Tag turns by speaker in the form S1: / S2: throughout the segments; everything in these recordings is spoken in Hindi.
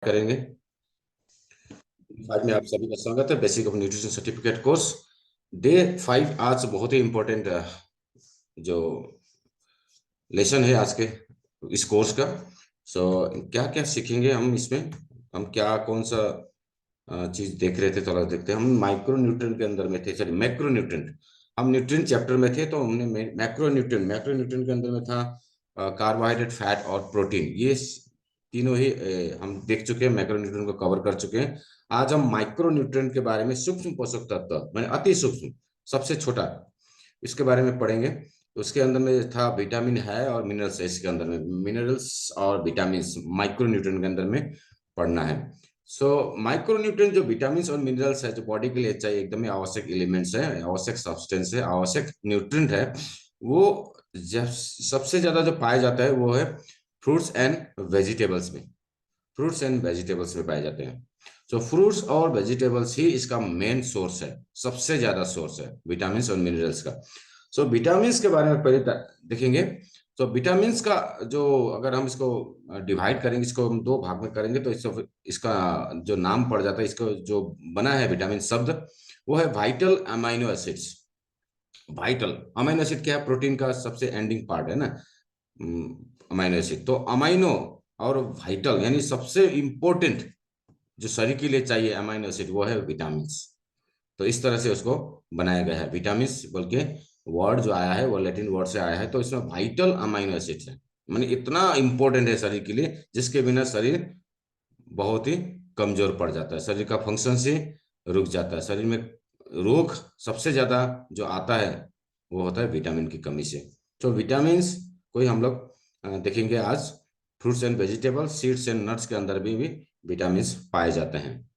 S1: करेंगे। आज में आप सभी का स्वागत है basic of nutrition certificate course day 5। आज बहुत ही इम्पोर्टेंट जो लेसन है आज के इस कोर्स का। क्या क्या सीखेंगे हम इसमें, हम क्या कौन सा चीज देख रहे थे, थोड़ा देखते हैं। हम माइक्रो न्यूट्रिएंट के अंदर में थे, सॉरी मैक्रो न्यूट्रिएंट। हम न्यूट्रिएंट चैप्टर में थे तो हमने मैक्रो न्यूट्रिएंट के अंदर में था कार्बोहाइड्रेट, फैट और प्रोटीन। ये तीनों ही हम देख चुके हैं, मैक्रो न्यूट्रिएंट को कवर कर चुके हैं। आज हम माइक्रो न्यूट्रिएंट के बारे में, सूक्ष्म पोषक तत्व मैंने अति सूक्ष्म, सबसे छोटा, इसके बारे में पढ़ेंगे। उसके अंदर में था विटामिन है और मिनरल्स है। इसके अंदर में मिनरल्स और विटामिन माइक्रो न्यूट्रिएंट के अंदर में पढ़ना है। माइक्रो न्यूट्रिएंट जो विटामिन और मिनरल्स है, जो बॉडी के लिए चाहिए, एकदम ही आवश्यक एलिमेंट्स है, आवश्यक सब्सटेंस है, आवश्यक न्यूट्रिएंट है। वो जब सबसे ज्यादा जो पाया जाता है वो है फ्रूट्स एंड वेजिटेबल्स में। फ्रूट्स एंड वेजिटेबल्स में पाए जाते हैं। फ्रूट्स और वेजिटेबल्स ही इसका मेन सोर्स है, सबसे ज्यादा सोर्स है विटामिन और मिनरल्स का। विटामिन के बारे में पहले देखेंगे। विटामिन का जो, अगर हम इसको डिवाइड करेंगे, इसको हम दो भाग में करेंगे, तो इसका जो नाम पड़ जाता है, इसको जो बना है विटामिन शब्द, वो है vital amino acids. Vital amino acid क्या है? प्रोटीन का सबसे एंडिंग पार्ट है ना अमाइनो एसिड। तो अमाइनो और वाइटल यानी सबसे इंपॉर्टेंट जो शरीर के लिए चाहिए अमाइनो एसिड, वो है विटामिन। तो इस तरह से उसको बनाया गया है। विटामिन बोल के वर्ड जो आया है वो लैटिन वर्ड से आया है। तो इसमें वाइटल अमाइनो एसिड है, माने इतना इंपॉर्टेंट है शरीर के लिए, जिसके बिना शरीर बहुत ही कमजोर पड़ जाता है, शरीर का फंक्शन से रुक जाता है। शरीर में रोग सबसे ज्यादा जो आता है वो होता है विटामिन की कमी से। तो विटामिन को ही हम लोग देखेंगे आज। Fruits and vegetable, seeds and nuts के अंदर भी विटामिन पाए जाते हैं।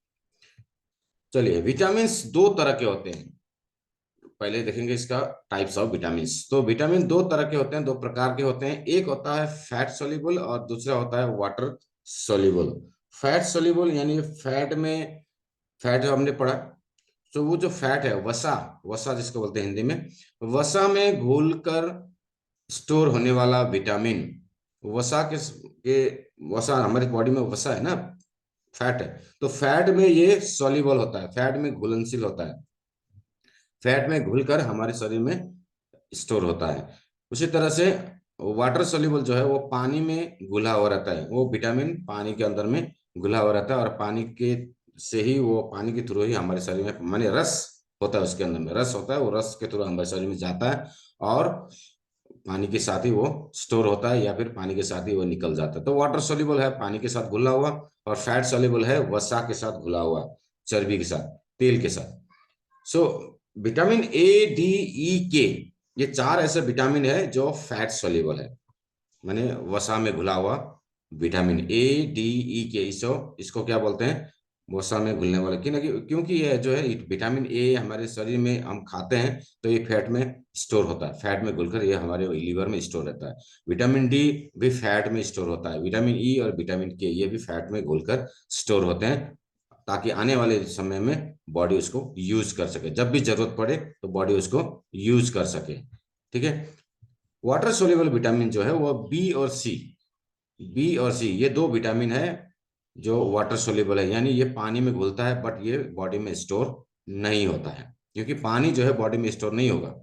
S1: चलिए, विटामिन दो तरह के होते हैं। पहले देखेंगे इसका टाइप्स ऑफ विटामिन। तो विटामिन दो तरह के होते हैं, दो प्रकार के होते हैं। एक होता है फैट सोल्यूबल और दूसरा होता है वाटर सोल्यूबल। फैट सोल्यूबल यानी फैट में, फैट जो हमने पढ़ा, तो वो जो फैट है, वसा, वसा जिसको बोलते हैं हिंदी में, वसा में घुलकर स्टोर होने वाला विटामिन। वसा के वसा, हमारी बॉडी में वसा है ना, फैट है, तो फैट में ये सॉल्युबल होता है, फैट में घुलनशील होता है, फैट में घुलकर हमारे शरीर में स्टोर होता है। उसी तरह से वाटर सोल्यूबल जो है वो पानी में घुला हुआ रहता है। वो विटामिन पानी के अंदर में घुला हुआ रहता है, और पानी के से ही, वो पानी के थ्रू ही हमारे शरीर में, माने रस होता है उसके अंदर में, रस होता है, वो रस के थ्रू हमारे शरीर में जाता है, और पानी के साथ ही वो स्टोर होता है, या फिर पानी के साथ ही वो निकल जाता है। तो वाटर सोल्यूबल है पानी के साथ घुला हुआ, और फैट सोल्यूबल है वसा के साथ घुला हुआ, चर्बी के साथ, तेल के साथ। सो विटामिन ए, डी, ई, के, ये चार ऐसे विटामिन है जो फैट सोल्यूबल है, माने वसा में घुला हुआ विटामिन ए, डी, ई, के। इसको क्या बोलते हैं? वसा में घुलने वाला। क्योंकि ये जो है विटामिन ए हमारे शरीर में हम खाते हैं तो ये फैट में स्टोर होता है, फैट में घुलकर ये हमारे लीवर में स्टोर रहता है। विटामिन डी भी फैट में स्टोर होता है। विटामिन ई और विटामिन के ये भी फैट में घुलकर स्टोर होते हैं, ताकि आने वाले समय में बॉडी उसको यूज कर सके, जब भी जरूरत पड़े तो बॉडी उसको यूज कर सके। ठीक है। वाटर सोल्यूबल विटामिन जो है वो बी और सी, बी और सी ये दो विटामिन है जो वाटर सोल्यूबल है, यानी ये पानी में घुलता है, बट ये बॉडी में स्टोर नहीं होता है, क्योंकि पानी जो है बॉडी में स्टोर नहीं होगा,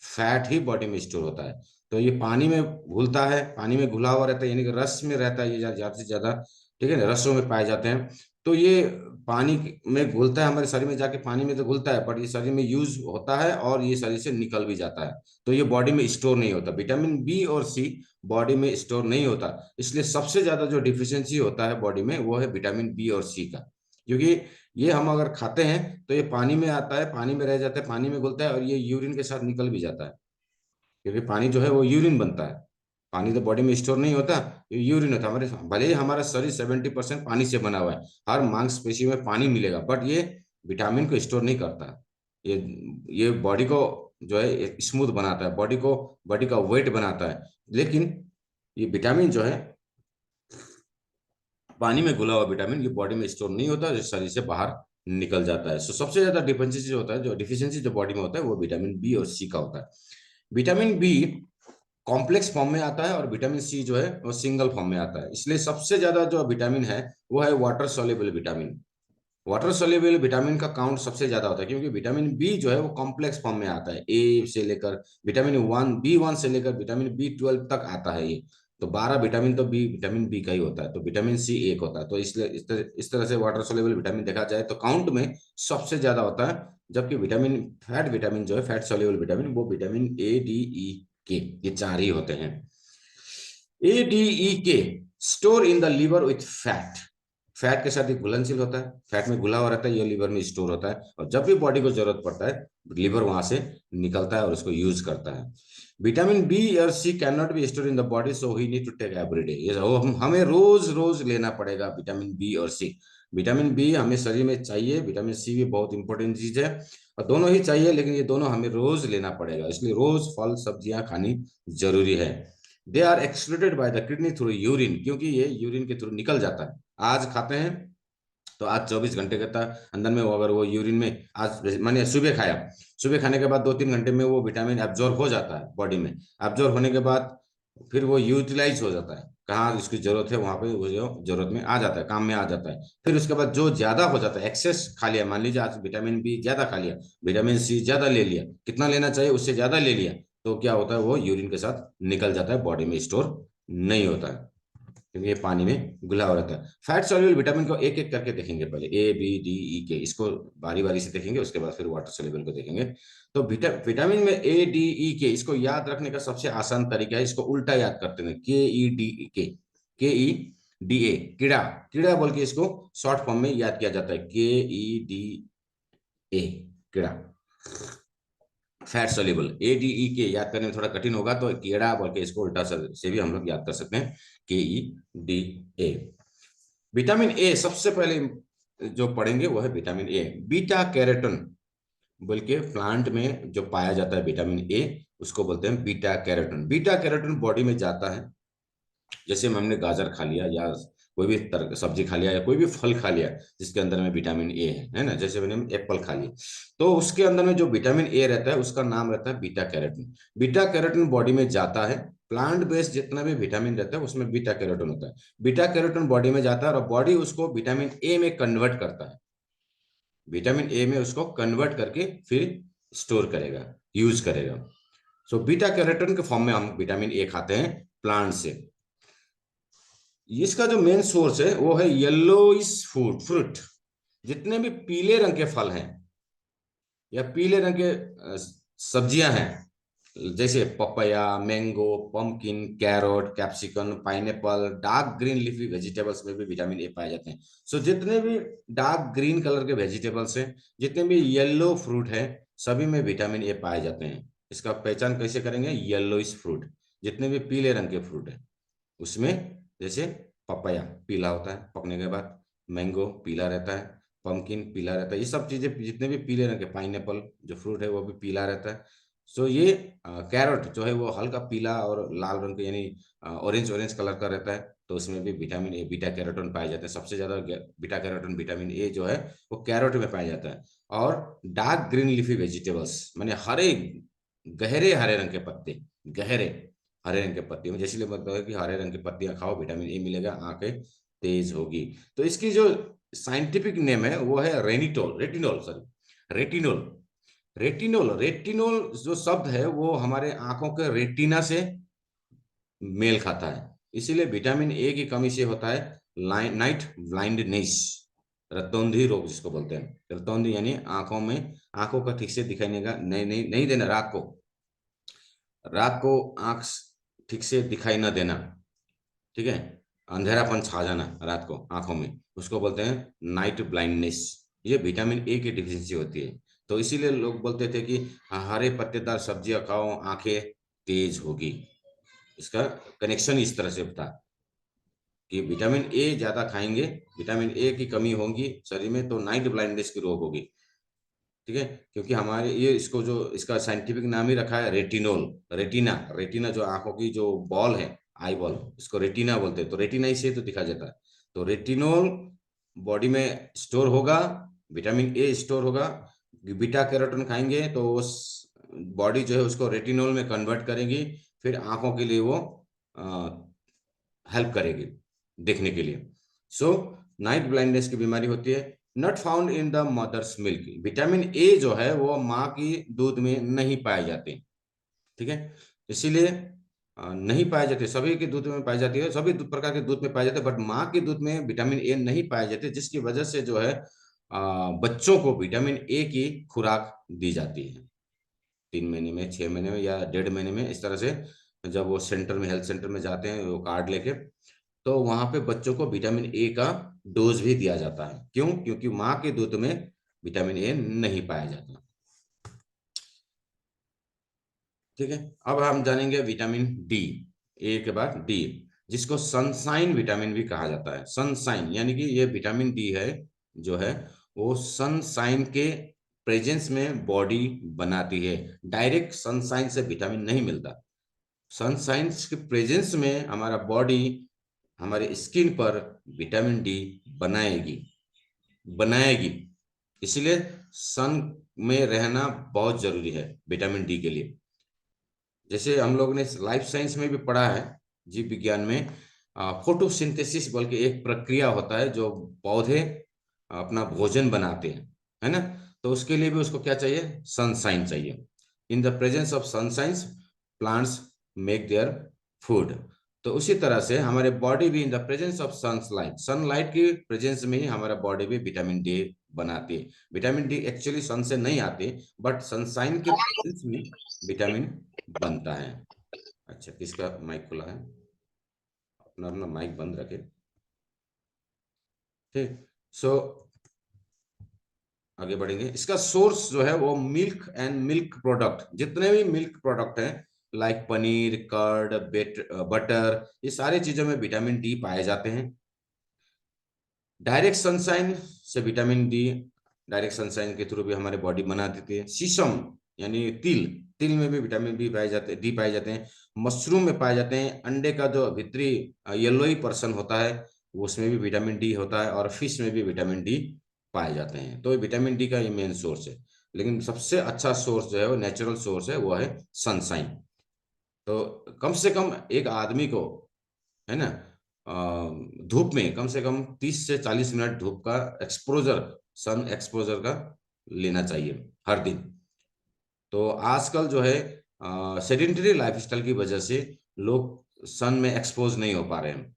S1: फैट ही बॉडी में स्टोर होता है। तो ये पानी में घुलता है, पानी में घुला हुआ रहता है, यानी कि रस में रहता है ये ज्यादा से ज्यादा। ठीक है ना, रसों में पाए जाते हैं। तो ये पानी में घुलता है, हमारे शरीर में जाके पानी में तो घुलता है, बट ये शरीर में यूज होता है और ये शरीर से निकल भी जाता है। तो ये बॉडी में स्टोर नहीं होता। विटामिन बी और सी बॉडी में स्टोर नहीं होता, इसलिए सबसे ज्यादा जो डिफिशियंसी होता है बॉडी में वो है विटामिन बी और सी का। क्योंकि ये हम अगर खाते हैं तो ये पानी में आता है, पानी में रह जाता है, पानी में घुलता है, और ये यूरिन के साथ निकल भी जाता है। क्योंकि पानी जो है वो यूरिन बनता है, पानी तो बॉडी में स्टोर नहीं होता, ये यूरिन होता है। हमारे भले ही हमारा शरीर 70% पानी से बना हुआ है, हर मांसपेशी में पानी मिलेगा, बट ये विटामिन को स्टोर नहीं करता। ये ये बॉडी को जो है स्मूथ बनाता है, बॉडी का वेट बनाता है। लेकिन ये विटामिन जो है, पानी में घुला हुआ विटामिन, ये बॉडी में स्टोर नहीं होता, जो शरीर से बाहर निकल जाता है। सबसे ज्यादा डिफिशियंसी जो होता है, जो डिफिशियंसी जो बॉडी में होता है, वो विटामिन बी और सी का होता है। विटामिन बी कॉम्प्लेक्स फॉर्म में आता है और विटामिन सी जो है वो सिंगल फॉर्म में आता है। इसलिए सबसे ज्यादा जो विटामिन है वो है water soluble vitamin. Water soluble vitamin का काउंट सबसे ज्यादा होता है, क्योंकि विटामिन बी जो है वो कॉम्प्लेक्स फॉर्म में आता है, ए से लेकर विटामिन 1 से लेकर विटामिन B12 तक आता है ये। तो 12 विटामिन तो विटामिन बी का ही होता है, तो विटामिन सी एक होता है। तो इसलिए इस तरह से वाटर सोल्यूबल विटामिन देखा जाए तो काउंट में सबसे ज्यादा होता है। जबकि फैट विटामिन जो है, फैट सोल्यूबल विटामिन, वो vitamin A, D, E, K, ये चार ही होते हैं। A, D, E, K store in the liver with fat. Fat के साथ एक घुलनशील होता है, फैट में घुला हुआ रहता है, ये लिवर में स्टोर होता है, और जब भी बॉडी को जरूरत पड़ता है लिवर वहां से निकलता है और उसको यूज करता है। विटामिन बी और C can not be store in the body, so we need to take every day. ये हमें रोज रोज लेना पड़ेगा विटामिन बी और सी। विटामिन बी हमें शरीर में चाहिए, विटामिन सी भी बहुत इंपॉर्टेंट चीज है, और दोनों ही चाहिए, लेकिन ये दोनों हमें रोज लेना पड़ेगा। इसलिए रोज फल सब्जियां खानी जरूरी है। They are excluded by the kidney through urine, क्योंकि ये यूरिन के थ्रू निकल जाता है। आज खाते हैं तो आज 24 घंटे कहता है अंदर में वो, अगर वो यूरिन में आज मैंने सुबह खाया, सुबह खाने के बाद 2-3 घंटे में वो विटामिन एब्जॉर्ब हो जाता है बॉडी में। एब्जॉर्ब होने के बाद फिर वो यूटिलाइज हो जाता है, कहाँ इसकी जरूरत है वहां पे वो जो जरूरत में आ जाता है, काम में आ जाता है। फिर उसके बाद जो ज्यादा हो जाता है, एक्सेस खा लिया, मान लीजिए आज विटामिन बी ज्यादा खा लिया, विटामिन सी ज्यादा ले लिया, कितना लेना चाहिए उससे ज्यादा ले लिया, तो क्या होता है वो यूरिन के साथ निकल जाता है, बॉडी में स्टोर नहीं होता है, क्योंकि ये पानी में घुला हुआ रहता है। फैट सॉल्युबल विटामिन को एक एक करके देखेंगे, पहले A, B, D, E, K, इसको बारी बारी से देखेंगे, उसके बाद फिर वाटर सॉल्युबल को देखेंगे। तो विटामिन में A, D, E, K, इसको याद रखने का सबसे आसान तरीका है, इसको उल्टा याद करते हैं, K E D E K, कीड़ा, कीड़ा बोल के इसको शॉर्ट फॉर्म में याद किया जाता है, K E D A, कीड़ा। Fat soluble A, D, E, K याद करने में थोड़ा कठिन होगा, तो कीड़ा बोल के इसको उल्टा से भी हम लोग याद कर सकते हैं, K E D A। Vitamin A सबसे पहले जो पढ़ेंगे वो है विटामिन ए। बीटा कैरोटीन बोल के प्लांट में जो पाया जाता है विटामिन ए, उसको बोलते हैं beta carotene. Beta carotene body में जाता है, जैसे हमने गाजर खा लिया या कोई भी तरह सब्जी खा लिया या कोई भी फल खा लिया जिसके अंदर में विटामिन ए है ना, जैसे मैंने एप्पल खा लिया, तो उसके अंदर में जो विटामिन ए रहता है उसका नाम रहता है beta carotene. Beta carotene body में जाता है, प्लांट बेस्ड जितना भी विटामिन रहता है उसमें बीटा कैरोटीन होता है। बीटा कैरोटीन बॉडी में जाता है और बॉडी उसको विटामिन ए में कन्वर्ट करता है, विटामिन ए में उसको कन्वर्ट करके फिर स्टोर करेगा, यूज करेगा। सो बीटा कैरोटीन के फॉर्म में हम विटामिन ए खाते हैं प्लांट से। इसका जो मेन सोर्स है वो है येलोइश फ्रूट। जितने भी पीले रंग के फल हैं या पीले रंग के सब्जियां हैं, जैसे papaya, mango, pumpkin, carrot, capsicum, pineapple, dark green leafy vegetables में भी विटामिन ए पाए जाते हैं। सो जितने भी डार्क ग्रीन कलर के वेजिटेबल्स हैं, जितने भी येलो फ्रूट है, सभी में विटामिन ए पाए जाते हैं। इसका पहचान कैसे करेंगे? येलोइश फ्रूट, जितने भी पीले रंग के फ्रूट है उसमें, जैसे पपाया पीला होता है पकने के बाद, मैंगो पीला रहता है, पम्पकिन पीला रहता है, ये सब चीजें जितने भी पीले रंग के, पाइनएप्पल जो फ्रूट है वो भी पीला रहता है। सो ये कैरेट जो है वो हल्का पीला और लाल रंग का, यानी ऑरेंज ऑरेंज कलर का रहता है, तो उसमें भी विटामिन ए, बीटा कैरोटीन पाए जाते हैं। सबसे ज्यादा बीटा कैरोटीन विटामिन ए जो है वो कैरेट में पाया जाता है। और डार्क ग्रीन लीफी वेजिटेबल्स माने हरे, गहरे हरे रंग के पत्ते, गहरे हरे रंग के पत्ते में, जैसे मतलब है कि हरे रंग की पत्तियां खाओ विटामिन ए मिलेगा, आंखें तेज होगी। तो इसकी जो साइंटिफिक नेम है वो है रेटिनोल। रेटिनोल जो शब्द है वो हमारे आंखों के रेटिना से मेल खाता है। इसीलिए विटामिन ए की कमी से होता है नाइट ब्लाइंडनेस, रतौंधी रोग जिसको बोलते हैं। रतौंधी यानी आंखों का ठीक से दिखाई नहीं देना, रात को आंख ठीक से दिखाई ना देना, ठीक है, अंधेरापन छा जाना रात को आंखों में, उसको बोलते हैं नाइट ब्लाइंडनेस। ये विटामिन ए की डिफिशियंसी होती है। तो इसीलिए लोग बोलते थे कि हरे पत्तेदार सब्जियां खाओ, आंखें तेज होगी। इसका कनेक्शन इस तरह से था कि विटामिन ए ज्यादा खाएंगे, विटामिन ए की कमी होगी शरीर में, तो नाइट ब्लाइंडनेस की रोग होगी, ठीक है। क्योंकि हमारे ये इसको जो इसका साइंटिफिक नाम ही रखा है रेटिनोल। रेटिना, रेटिना जो आंखों की जो बॉल है, आई बॉल, इसको रेटिना बोलते हैं, तो रेटिना ही से तो दिखा जाता है। तो रेटिनोल बॉडी में स्टोर होगा, विटामिन ए स्टोर होगा, बीटा कैरोटीन खाएंगे तो उस बॉडी जो है उसको रेटिनोल में कन्वर्ट करेगी, फिर आंखों के लिए वो हेल्प करेगी देखने के लिए। सो नाइट ब्लाइंडनेस की बीमारी होती है, not found in the mother's milk. Vitamin A जो है वो माँ की दूध में नहीं पाए जाते, ठीक है। इसीलिए नहीं पाए जाते, सभी के दूध में पाई जाती है, सभी प्रकार के दूध में पाए जाते हैं, बट माँ के दूध में विटामिन ए नहीं पाए जाते, जिसकी वजह से जो है बच्चों को विटामिन ए की खुराक दी जाती है 3 महीने में, 6 महीने में या 1.5 महीने में, इस तरह से। जब वो सेंटर में, हेल्थ सेंटर में जाते हैं वो कार्ड लेके, तो वहां पे बच्चों को विटामिन ए का डोज भी दिया जाता है। क्यों? क्योंकि माँ के दूध में विटामिन ए नहीं पाया जाता, ठीक है। अब हम जानेंगे विटामिन डी, ए के बाद डी, जिसको सनसाइन विटामिन भी कहा जाता है। सनसाइन यानी कि ये विटामिन डी है जो है वो सनसाइन के प्रेजेंस में बॉडी बनाती है। डायरेक्ट सनसाइन से विटामिन नहीं मिलता, सनसाइन के प्रेजेंस में हमारा बॉडी हमारे स्किन पर विटामिन डी बनाएगी बनाएगी। इसलिए सन में रहना बहुत जरूरी है विटामिन डी के लिए। जैसे हम लोग ने लाइफ साइंस में भी पढ़ा है, जीव विज्ञान में, फोटोसिंथेसिस बोल के एक प्रक्रिया होता है जो पौधे अपना भोजन बनाते हैं, है ना। तो उसके लिए भी उसको क्या चाहिए? सनसाइन चाहिए। In the presence of sunshine plants make their food. तो उसी तरह से हमारे बॉडी भी in the presence of sunlight, sunlight की प्रेजेंस में ही हमारा बॉडी भी विटामिन डी बनाती है। विटामिन डी एक्चुअली सन से नहीं आती, बट सनसाइन के प्रेजेंस में विटामिन बनता है। अच्छा, किसका माइक खुला है? अपना अपना माइक बंद रखे, ठीक। सो आगे बढ़ेंगे। इसका सोर्स जो है वो मिल्क एंड मिल्क प्रोडक्ट, जितने भी मिल्क प्रोडक्ट हैं लाइक पनीर, कर्ड, बटर, ये सारी चीजों में विटामिन डी पाए जाते हैं। डायरेक्ट सनशाइन से विटामिन डी डायरेक्ट सनशाइन के थ्रू भी हमारे बॉडी बना देती है। शीशम यानी तिल, तिल में भी विटामिन डी पाए जाते हैं। मशरूम में पाए जाते हैं। अंडे का जो भीतरी येलोई पर्सन होता है उसमें भी विटामिन डी होता है, और फिश में भी विटामिन डी पाए जाते हैं। तो विटामिन डी का ये मेन सोर्स है। लेकिन सबसे अच्छा सोर्स जो है वो नेचुरल सोर्स है, वो है सनशाइन। तो कम से कम एक आदमी को, है ना, धूप में कम से कम 30 से 40 मिनट धूप का एक्सपोजर, सन एक्सपोजर का लेना चाहिए हर दिन। तो आजकल जो है सेडेंटरी लाइफस्टाइल की वजह से लोग सन में एक्सपोज नहीं हो पा रहे हैं,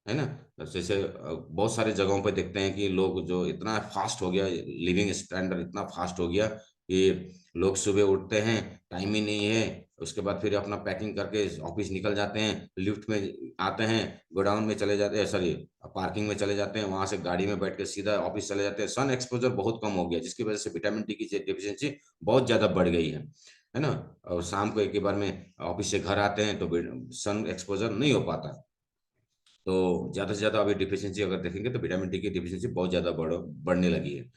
S1: है ना। जैसे बहुत सारे जगहों पे देखते हैं कि लोग जो इतना फास्ट हो गया, लिविंग स्टैंडर्ड इतना फास्ट हो गया कि लोग सुबह उठते हैं, टाइम ही नहीं है, उसके बाद फिर अपना पैकिंग करके ऑफिस निकल जाते हैं, लिफ्ट में आते हैं, गोडाउन में चले जाते हैं, सॉरी पार्किंग में चले जाते हैं, वहां से गाड़ी में बैठ के सीधा ऑफिस चले जाते हैं। सन एक्सपोजर बहुत कम हो गया, जिसकी वजह से विटामिन डी की डिफिशियंसी बहुत ज्यादा बढ़ गई है ना। और शाम को एक ही बार में ऑफिस से घर आते हैं तो सन एक्सपोजर नहीं हो पाता। तो ज्यादा से ज्यादा अभी डिफिशियंसी अगर देखेंगे तो विटामिन डी की डिफिशियंसी बहुत ज्यादा बढ़ने लगी है।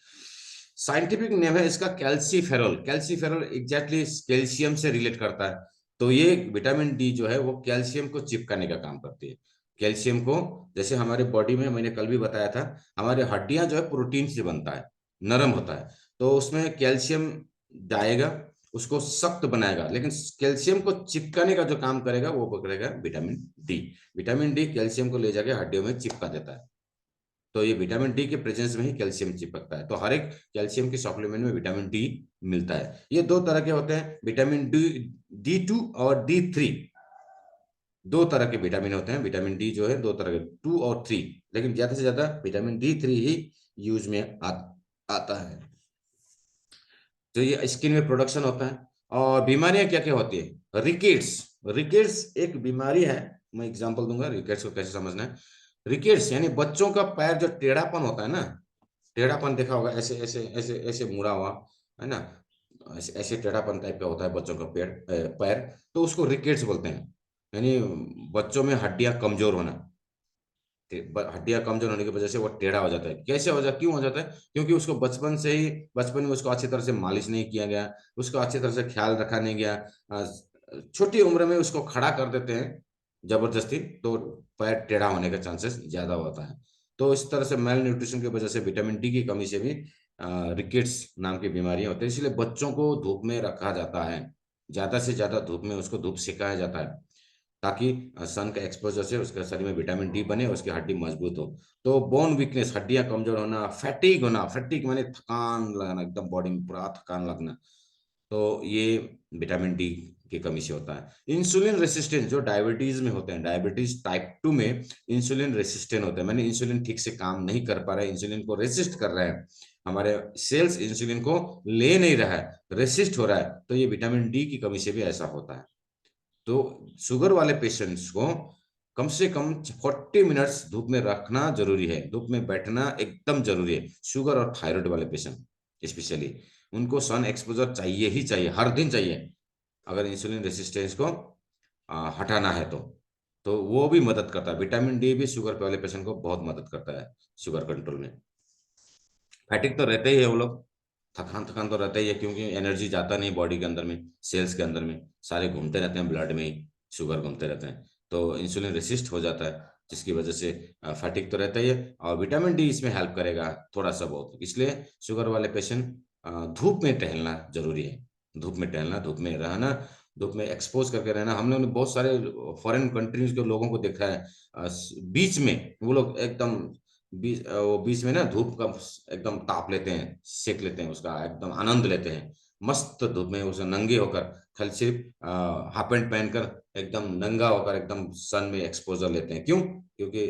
S1: साइंटिफिक नेम है इसका कैल्सीफेरॉल। कैल्सीफेरॉल एग्जैक्टली कैल्शियम से रिलेट करता है। तो ये विटामिन डी जो है वो कैल्शियम को चिपकाने का काम करती है। कैल्शियम को, जैसे हमारे बॉडी में मैंने कल भी बताया था, हमारे हड्डियां जो है प्रोटीन से बनता है, नरम होता है। तो उसमें कैल्शियम जाएगा, उसको सख्त बनाएगा, लेकिन कैल्शियम को चिपकाने का जो काम करेगा वो करेगा vitamin D. Vitamin D calcium को ले जाके हड्डियों में चिपका देता है। तो ये विटामिन डी के प्रेजेंस में ही कैल्शियम चिपकता है। तो हर एक कैल्शियम की सप्लीमेंट में विटामिन डी मिलता है। ये दो तरह के होते हैं, विटामिन डी D2 और D3। दो तरह के विटामिन होते हैं, विटामिन डी जो है दो तरह के, 2 और 3, लेकिन ज्यादा से ज्यादा विटामिन D3 ही यूज में आता है। तो ये स्किन में प्रोडक्शन होता है। और बीमारियां क्या क्या होती है? रिकेट्स, रिकेट्स एक बीमारी है। मैं एग्जांपल दूंगा रिकेट्स को कैसे समझना है। रिकेट्स यानी बच्चों का पैर जो टेढ़ापन होता है ना, टेढ़ापन देखा होगा, ऐसे ऐसे ऐसे ऐसे मुड़ा हुआ, है ना, ऐसे ऐसे टेढ़ापन टाइप का होता है बच्चों का पैर। तो उसको रिकेट्स बोलते हैं। यानी बच्चों में हड्डियां कमजोर होना, हड्डियां कमजोर होने की वजह से वो टेढ़ा हो जाता है। कैसे हो जाता, क्यों हो जाता है? क्योंकि उसको बचपन में उसको अच्छी तरह से मालिश नहीं किया गया, उसको अच्छी तरह से ख्याल रखा नहीं गया। छोटी उम्र में उसको खड़ा कर देते हैं जबरदस्ती, तो पैर टेढ़ा होने का चांसेस ज्यादा होता है। तो इस तरह से मेल न्यूट्रिशन की वजह से, विटामिन डी की कमी से भी रिकेट्स नाम की बीमारियां होती है। इसलिए बच्चों को धूप में रखा जाता है। ज्यादा से ज्यादा धूप में उसको धूप सिकाया जाता है, ताकि सन का एक्सपोजर से उसके शरीर में विटामिन डी बने, उसकी हड्डी मजबूत हो। तो बोन वीकनेस, हड्डियां कमजोर होना, फैटिक होना, फैटिक माने थकान लगना, एकदम बॉडी में पूरा थकान लगना, तो ये विटामिन डी की कमी से होता है। इंसुलिन रेसिस्टेंस, जो डायबिटीज में होते हैं, डायबिटीज टाइप 2 में इंसुलिन रेसिस्टेंट होते हैं, मैंने इंसुलिन ठीक से काम नहीं कर पा रहा है, इंसुलिन को रेसिस्ट कर रहे हैं, हमारे सेल्स इंसुलिन को ले नहीं रहा है, रेसिस्ट हो रहा है, तो ये विटामिन डी की कमी से भी ऐसा होता है। तो शुगर वाले पेशेंट्स को कम से कम 40 मिनट्स धूप में रखना जरूरी है, धूप में बैठना एकदम जरूरी है। शुगर और थायराइड वाले पेशेंट स्पेशली, उनको सन एक्सपोजर चाहिए ही चाहिए, हर दिन चाहिए, अगर इंसुलिन रेसिस्टेंस को हटाना है तो वो भी मदद करता है। विटामिन डी भी शुगर वाले पेशेंट को बहुत मदद करता है शुगर कंट्रोल में। फैटिक तो रहते ही है वो लोग, थकान थकान तो रहता ही है, क्योंकि एनर्जी जाता नहीं बॉडी के अंदर में, सेल्स के अंदर में, सारे घूमते रहते हैं ब्लड में ही, शुगर घूमते रहते हैं, तो इंसुलिन रेसिस्ट हो जाता है, जिसकी वजह से फैटिक तो रहता ही है। और विटामिन डी इसमें हेल्प करेगा थोड़ा सा बहुत, इसलिए शुगर वाले पेशेंट धूप में टहलना जरूरी है, धूप में टहलना, धूप में रहना, धूप में एक्सपोज करके रहना। हमने बहुत सारे फॉरेन कंट्रीज के लोगों को देखा है, बीच में वो लोग एकदम वो बीच में ना धूप का एकदम ताप लेते हैं, सेक लेते हैं, उसका एकदम आनंद लेते हैं, मस्त धूप में उसे नंगे होकर, खाली सिर्फ हाफ पैंट पहनकर एकदम नंगा होकर एकदम सन में एक्सपोजर लेते हैं। क्यों? क्योंकि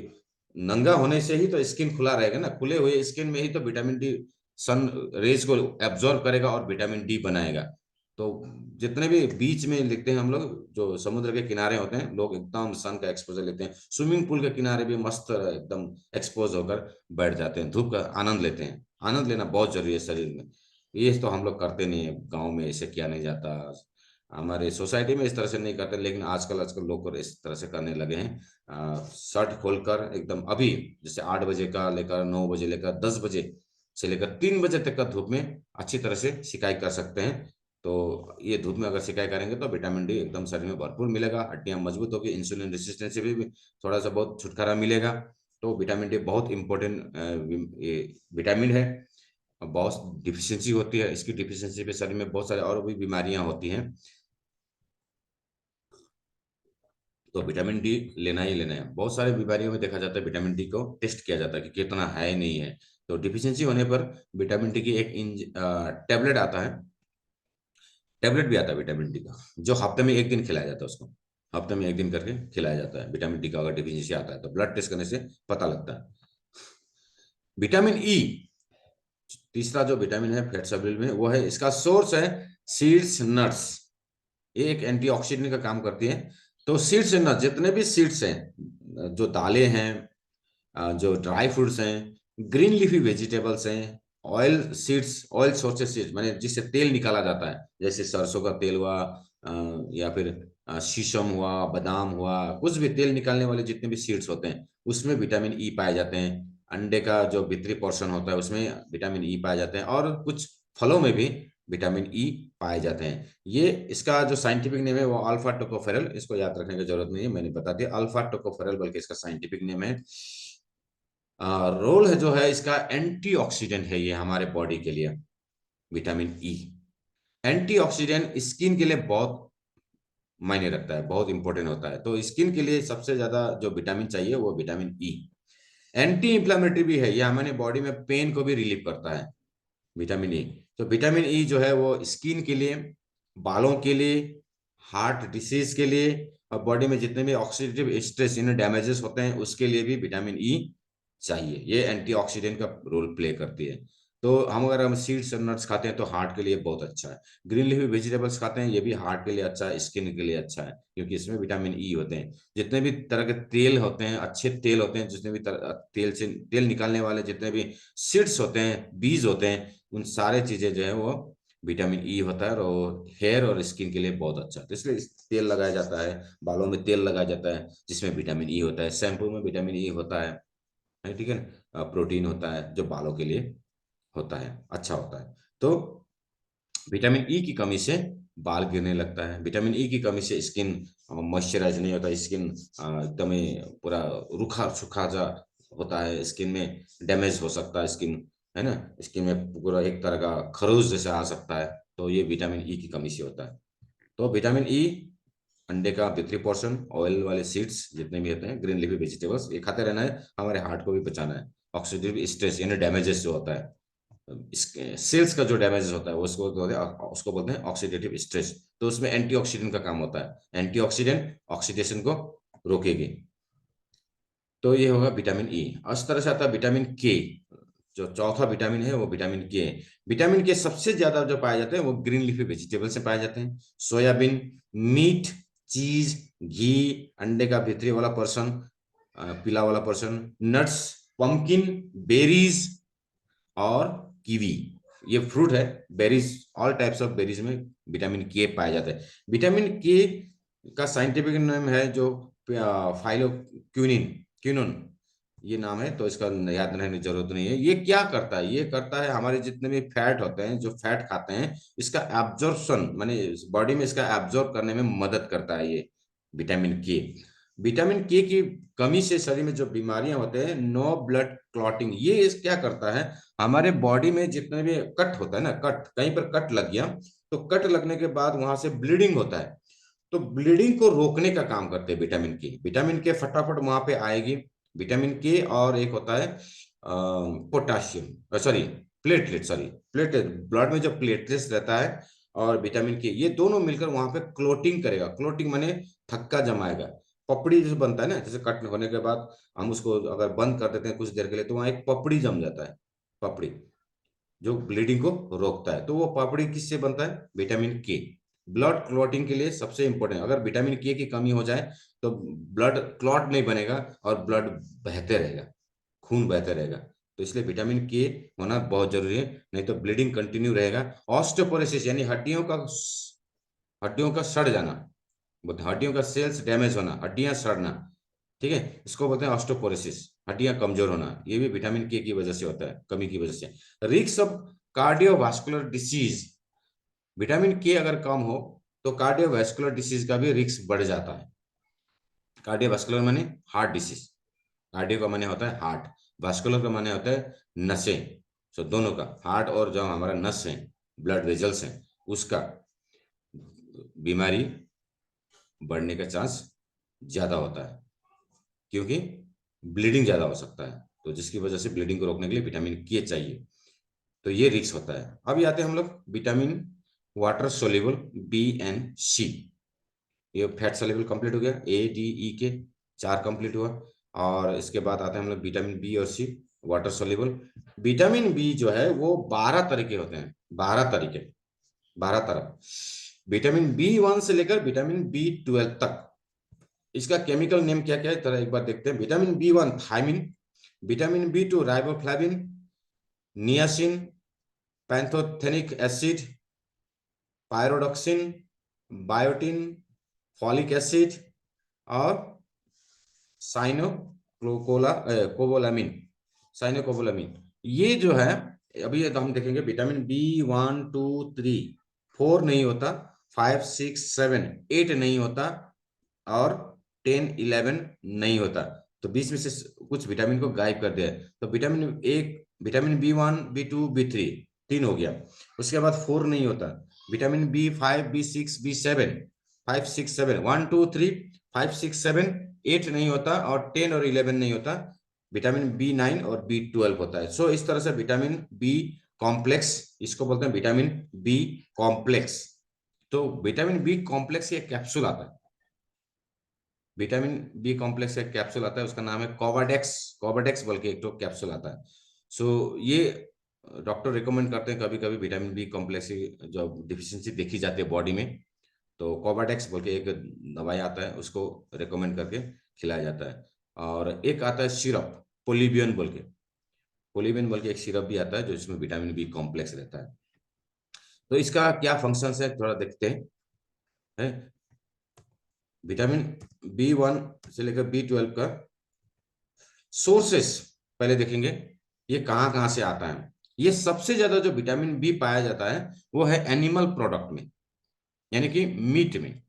S1: नंगा होने से ही तो स्किन खुला रहेगा ना, खुले हुए स्किन में ही तो विटामिन डी सन रेज को एब्जॉर्ब करेगा और विटामिन डी बनाएगा। तो जितने भी बीच में लिखते हैं हम लोग, जो समुद्र के किनारे होते हैं, लोग एकदम सन का एक्सपोजर लेते हैं, स्विमिंग पूल के किनारे भी मस्त एकदम एक्सपोज होकर बैठ जाते हैं, धूप का आनंद लेते हैं। आनंद लेना बहुत जरूरी है शरीर में, ये तो हम लोग करते नहीं है, गाँव में ऐसे किया नहीं जाता, हमारे सोसाइटी में इस तरह से नहीं करते, लेकिन आजकल आजकल लोग इस तरह से करने लगे हैं। शर्ट खोलकर एकदम अभी, जैसे 8 बजे का लेकर 9 बजे लेकर 10 बजे से लेकर 3 बजे तक का धूप में अच्छी तरह से सिकाई कर सकते हैं। तो ये धूप में अगर सिकाई करेंगे तो विटामिन डी एकदम शरीर में भरपूर मिलेगा, हड्डियां मजबूत होगी, इंसुलिन रेसिस्टेंस से भी थोड़ा सा बहुत छुटकारा मिलेगा। तो विटामिन डी बहुत इंपॉर्टेंट विटामिन है। बहुत डिफिशियंसी होती है, इसकी डिफिशियंसी पे शरीर में बहुत सारे और भी बीमारियां होती हैं, तो विटामिन डी लेना ही लेना है। बहुत सारे बीमारियों में देखा जाता है विटामिन डी को टेस्ट किया जाता है कि कितना है नहीं है, तो डिफिशियंसी होने पर विटामिन डी की एक टैबलेट आता है, टैबलेट भी आता है विटामिन डी का, जो हफ्ते में एक दिन खिलाया जाता है उसको, हफ्ते में एक दिन करके खिलाया जाता है विटामिन डी का। अगर डिफिशियंसी आता है तो ब्लड टेस्ट करने से पता लगता है। विटामिन ई, तीसरा जो विटामिन है फैट सॉल्युबल में, वो है, इसका सोर्स है सीड्स नट्स, ये एक एंटीऑक्सीडेंट का काम करती है। तो सीड्स एंड नट्स, जितने भी सीड्स हैं, जो दालें हैं, जो ड्राई फ्रूट्स हैं, ग्रीन लीफी वेजिटेबल्स हैं, oil seeds, oil sources seeds माने जिससे तेल निकाला जाता है, जैसे सरसों का तेल हुआ, या फिर शीशम हुआ, बादाम हुआ, कुछ भी तेल निकालने वाले जितने भी सीड्स होते हैं उसमें विटामिन ई पाए जाते हैं। अंडे का जो भीतरी पोर्शन होता है उसमें विटामिन ई पाए जाते हैं, और कुछ फलों में भी विटामिन ई पाए जाते हैं। ये इसका जो साइंटिफिक नेम है वो अल्फा टोकोफेरल, इसको याद रखने की जरूरत नहीं है, मैंने बता दिया, अल्फा टोकोफेरल बल्कि इसका साइंटिफिक नेम है। रोल है जो है इसका, एंटीऑक्सीडेंट है ये हमारे बॉडी के लिए, विटामिन ई एंटीऑक्सीडेंट स्किन के लिए बहुत मायने रखता है, बहुत इंपॉर्टेंट होता है। तो स्किन के लिए सबसे ज्यादा जो विटामिन चाहिए वो विटामिन ई। एंटी इंफ्लेमेटरी भी है, ये हमारे बॉडी में पेन को भी रिलीव करता है, विटामिन ई। तो विटामिन ई जो है वो स्किन के लिए, बालों के लिए, हार्ट डिसीज के लिए, और बॉडी में जितने भी ऑक्सीडेटिव स्ट्रेस इन डैमेजेस होते हैं उसके लिए भी विटामिन ई चाहिए, ये एंटीऑक्सीडेंट का रोल प्ले करती है। तो हम सीड्स और नट्स खाते हैं तो हार्ट के लिए बहुत अच्छा है, ग्रीन लीफी वेजिटेबल्स खाते हैं ये भी हार्ट के लिए अच्छा है, स्किन के लिए अच्छा है, क्योंकि इसमें विटामिन ई होते हैं। जितने भी तरह के तेल होते हैं, अच्छे तेल होते हैं, जितने भी तेल से तेल निकालने वाले जितने भी सीड्स होते हैं, बीज होते हैं, उन सारे चीजें जो है वो विटामिन ई होता है, और हेयर और स्किन के लिए बहुत अच्छा है। तो इसलिए तेल लगाया जाता है, बालों में तेल लगाया जाता है जिसमें विटामिन ई होता है, शैम्पू में विटामिन ई होता है, ठीक है ना, प्रोटीन होता है जो बालों के लिए होता है, अच्छा होता है। तो विटामिन ई की कमी से बाल गिरने लगता है, विटामिन ई की कमी से स्किन मॉइस्चराइज नहीं होता, स्किन एकदम ही पूरा रूखा सूखा जा होता है, स्किन में डैमेज हो सकता है स्किन, है ना, स्किन में पूरा एक तरह का खरोच जैसा आ सकता है, तो ये विटामिन ई की कमी से होता है। तो विटामिन ई अंडे का भीतरी पोर्शन, ऑयल वाले सीड्स जितने भी होते हैं, ग्रीन लीफी वेजिटेबल्स, ये खाते रहना है। हमारे हार्ट को भी बचाना है। ऑक्सीडेटिव स्ट्रेस यानी डैमेजेस जो होता है, इसके सेल्स का जो डैमेज होता है उसको बोलते हैं ऑक्सीडेटिव स्ट्रेस। तो उसमें एंटीऑक्सीडेंट का काम होता है। एंटीऑक्सीडेंट ऑक्सीडेशन को रोकेगी। तो ये होगा विटामिन ई। इस तरह से आता है विटामिन के। जो चौथा विटामिन है वो विटामिन के। विटामिन के सबसे ज्यादा जो पाए जाते हैं वो ग्रीन लीफी वेजिटेबल से पाए जाते हैं। सोयाबीन, मीट, चीज, घी, अंडे का भीतरी वाला पोर्शन, पीला वाला पोर्शन, नट्स, पंपकिन, बेरीज और कीवी, ये फ्रूट है। Berries, all types of berries में विटामिन के पाया जाता है। विटामिन के का साइंटिफिक नेम है जो फाइलो क्यूनिन, क्यूनोन, ये नाम है। तो इसका याद रहने की जरूरत नहीं है। ये क्या करता है? ये करता है हमारे जितने भी फैट होते हैं, जो फैट खाते हैं, इसका एब्जॉर्प्शन माने बॉडी में इसका एब्जॉर्ब करने में मदद करता है ये विटामिन के। विटामिन के की कमी से शरीर में जो बीमारियां होते हैं, नो ब्लड क्लॉटिंग, ये इस क्या करता है, हमारे बॉडी में जितने भी कट होता है ना, कट कहीं पर कट लग गया, तो कट लगने के बाद वहां से ब्लीडिंग होता है। तो ब्लीडिंग को रोकने का काम करते हैं विटामिन के। विटामिन के फटाफट वहां पे आएगी। विटामिन के और एक होता है potassium, sorry platelet, sorry platelet, blood में जो प्लेटलेट्स रहता है और विटामिन के, ये दोनों मिलकर वहां पे क्लोटिंग करेगा। क्लोटिंग माने थक्का जमाएगा। पपड़ी जैसे बनता है ना, जैसे कट होने के बाद हम उसको अगर बंद कर देते हैं कुछ देर के लिए, तो वहां एक पपड़ी जम जाता है। पपड़ी जो ब्लीडिंग को रोकता है। तो वो पपड़ी किससे बनता है? विटामिन के। ब्लड क्लॉटिंग के लिए सबसे इंपॉर्टेंट, अगर विटामिन के की कमी हो जाए तो ब्लड क्लॉट नहीं बनेगा और ब्लड बहते रहेगा, खून बहते रहेगा। तो इसलिए विटामिन के होना बहुत जरूरी है, नहीं तो ब्लीडिंग कंटिन्यू रहेगा। ऑस्टियोपोरोसिस यानी हड्डियों का सड़ जाना, हड्डियों का सेल्स डैमेज होना, हड्डियां सड़ना, ठीक है, इसको बोलते हैं ऑस्टियोपोरोसिस। हड्डियां कमजोर होना, ये भी विटामिन के की वजह से होता है, कमी की वजह से। Risk of cardiovascular disease, vitamin के अगर कम हो तो कार्डियोवास्कुलर डिसीज का भी रिस्क बढ़ जाता है। कार्डियोवास्कुलर माने हार्ट डिसीज। कार्डियो का माने होता है हार्ट, वास्कुलर का माने होता है नसें। सो दोनों का, हार्ट और जो हमारा नस है, ब्लड वेजल्स हैं, उसका बीमारी बढ़ने का चांस ज्यादा होता है, क्योंकि ब्लीडिंग ज्यादा हो सकता है। तो जिसकी वजह से ब्लीडिंग को रोकने के लिए विटामिन के चाहिए। तो ये रिस्क होता है। अभी आते हैं हम लोग vitamin water soluble B and C. ये फैट सोल्यूबल कंप्लीट हो गया, ए डी ई के चार कंप्लीट हुआ। और इसके बाद आते हैं हम लोग विटामिन बी और सी, वाटर सोल्यूबल। विटामिन बी जो है वो 12 तरीके होते हैं, 12 तरीके, 12 तरह। विटामिन बी 1 से लेकर विटामिन बी 12 तक। इसका केमिकल नेम क्या क्या है तरह एक बार देखते हैं। Vitamin B 1 thiamine, vitamin B 2 riboflavin, niacin, pantothenic acid, pyridoxine, biotin, folic acid और साइनोकोला कोबोलामिन, साइनोकोबोलामिन। ये जो है, अभी ये तो हम देखेंगे विटामिन बी 1 2 3 4 नहीं होता, 5 6 7 8 नहीं होता, और 10 11 नहीं होता। तो बीच में से कुछ विटामिन को गायब कर दिया है। तो विटामिन बी 1 बी 2 बी 3 तीन हो गया। उसके बाद 4 नहीं होता। विटामिन बी 5 बी 6 बी 7, 5 6 7 1 2 3 5 6 7 8 नहीं होता, और 10 और 11 नहीं होता। विटामिन बी 9 और बी 12 होता है। सो इस तरह से विटामिन बी कॉम्प्लेक्स, इसको बोलते हैं विटामिन बी कॉम्प्लेक्स। तो विटामिन बी कॉम्प्लेक्स ये कैप्सूल आता है। विटामिन बी कॉम्प्लेक्स का कैप्सूल आता है, उसका नाम है कोवाडेक्स। कोवाडेक्स बोल के एक तो कैप्सूल आता है। सो ये डॉक्टर रिकमेंड करते हैं कभी कभी विटामिन बी कॉम्प्लेक्स की जो डिफिशियंसी देखी जाती है बॉडी में, तो कोवाडेक्स बोल के एक दवाई आता है, उसको रिकमेंड करके खिलाया जाता है। और एक आता है सिरप, पोलिबियन बोल के, पोलिबियन बोल के एक सिरप भी आता है जो इसमें विटामिन बी कॉम्प्लेक्स रहता है। तो इसका क्या फंक्शन है थोड़ा देखते हैं, है? विटामिन बी 1 से लेकर बी 12 का सोर्सेस पहले देखेंगे, ये कहाँ कहाँ से आता है। ये सबसे ज्यादा जो विटामिन बी पाया जाता है वो है एनिमल प्रोडक्ट में, यानी कि मीट में।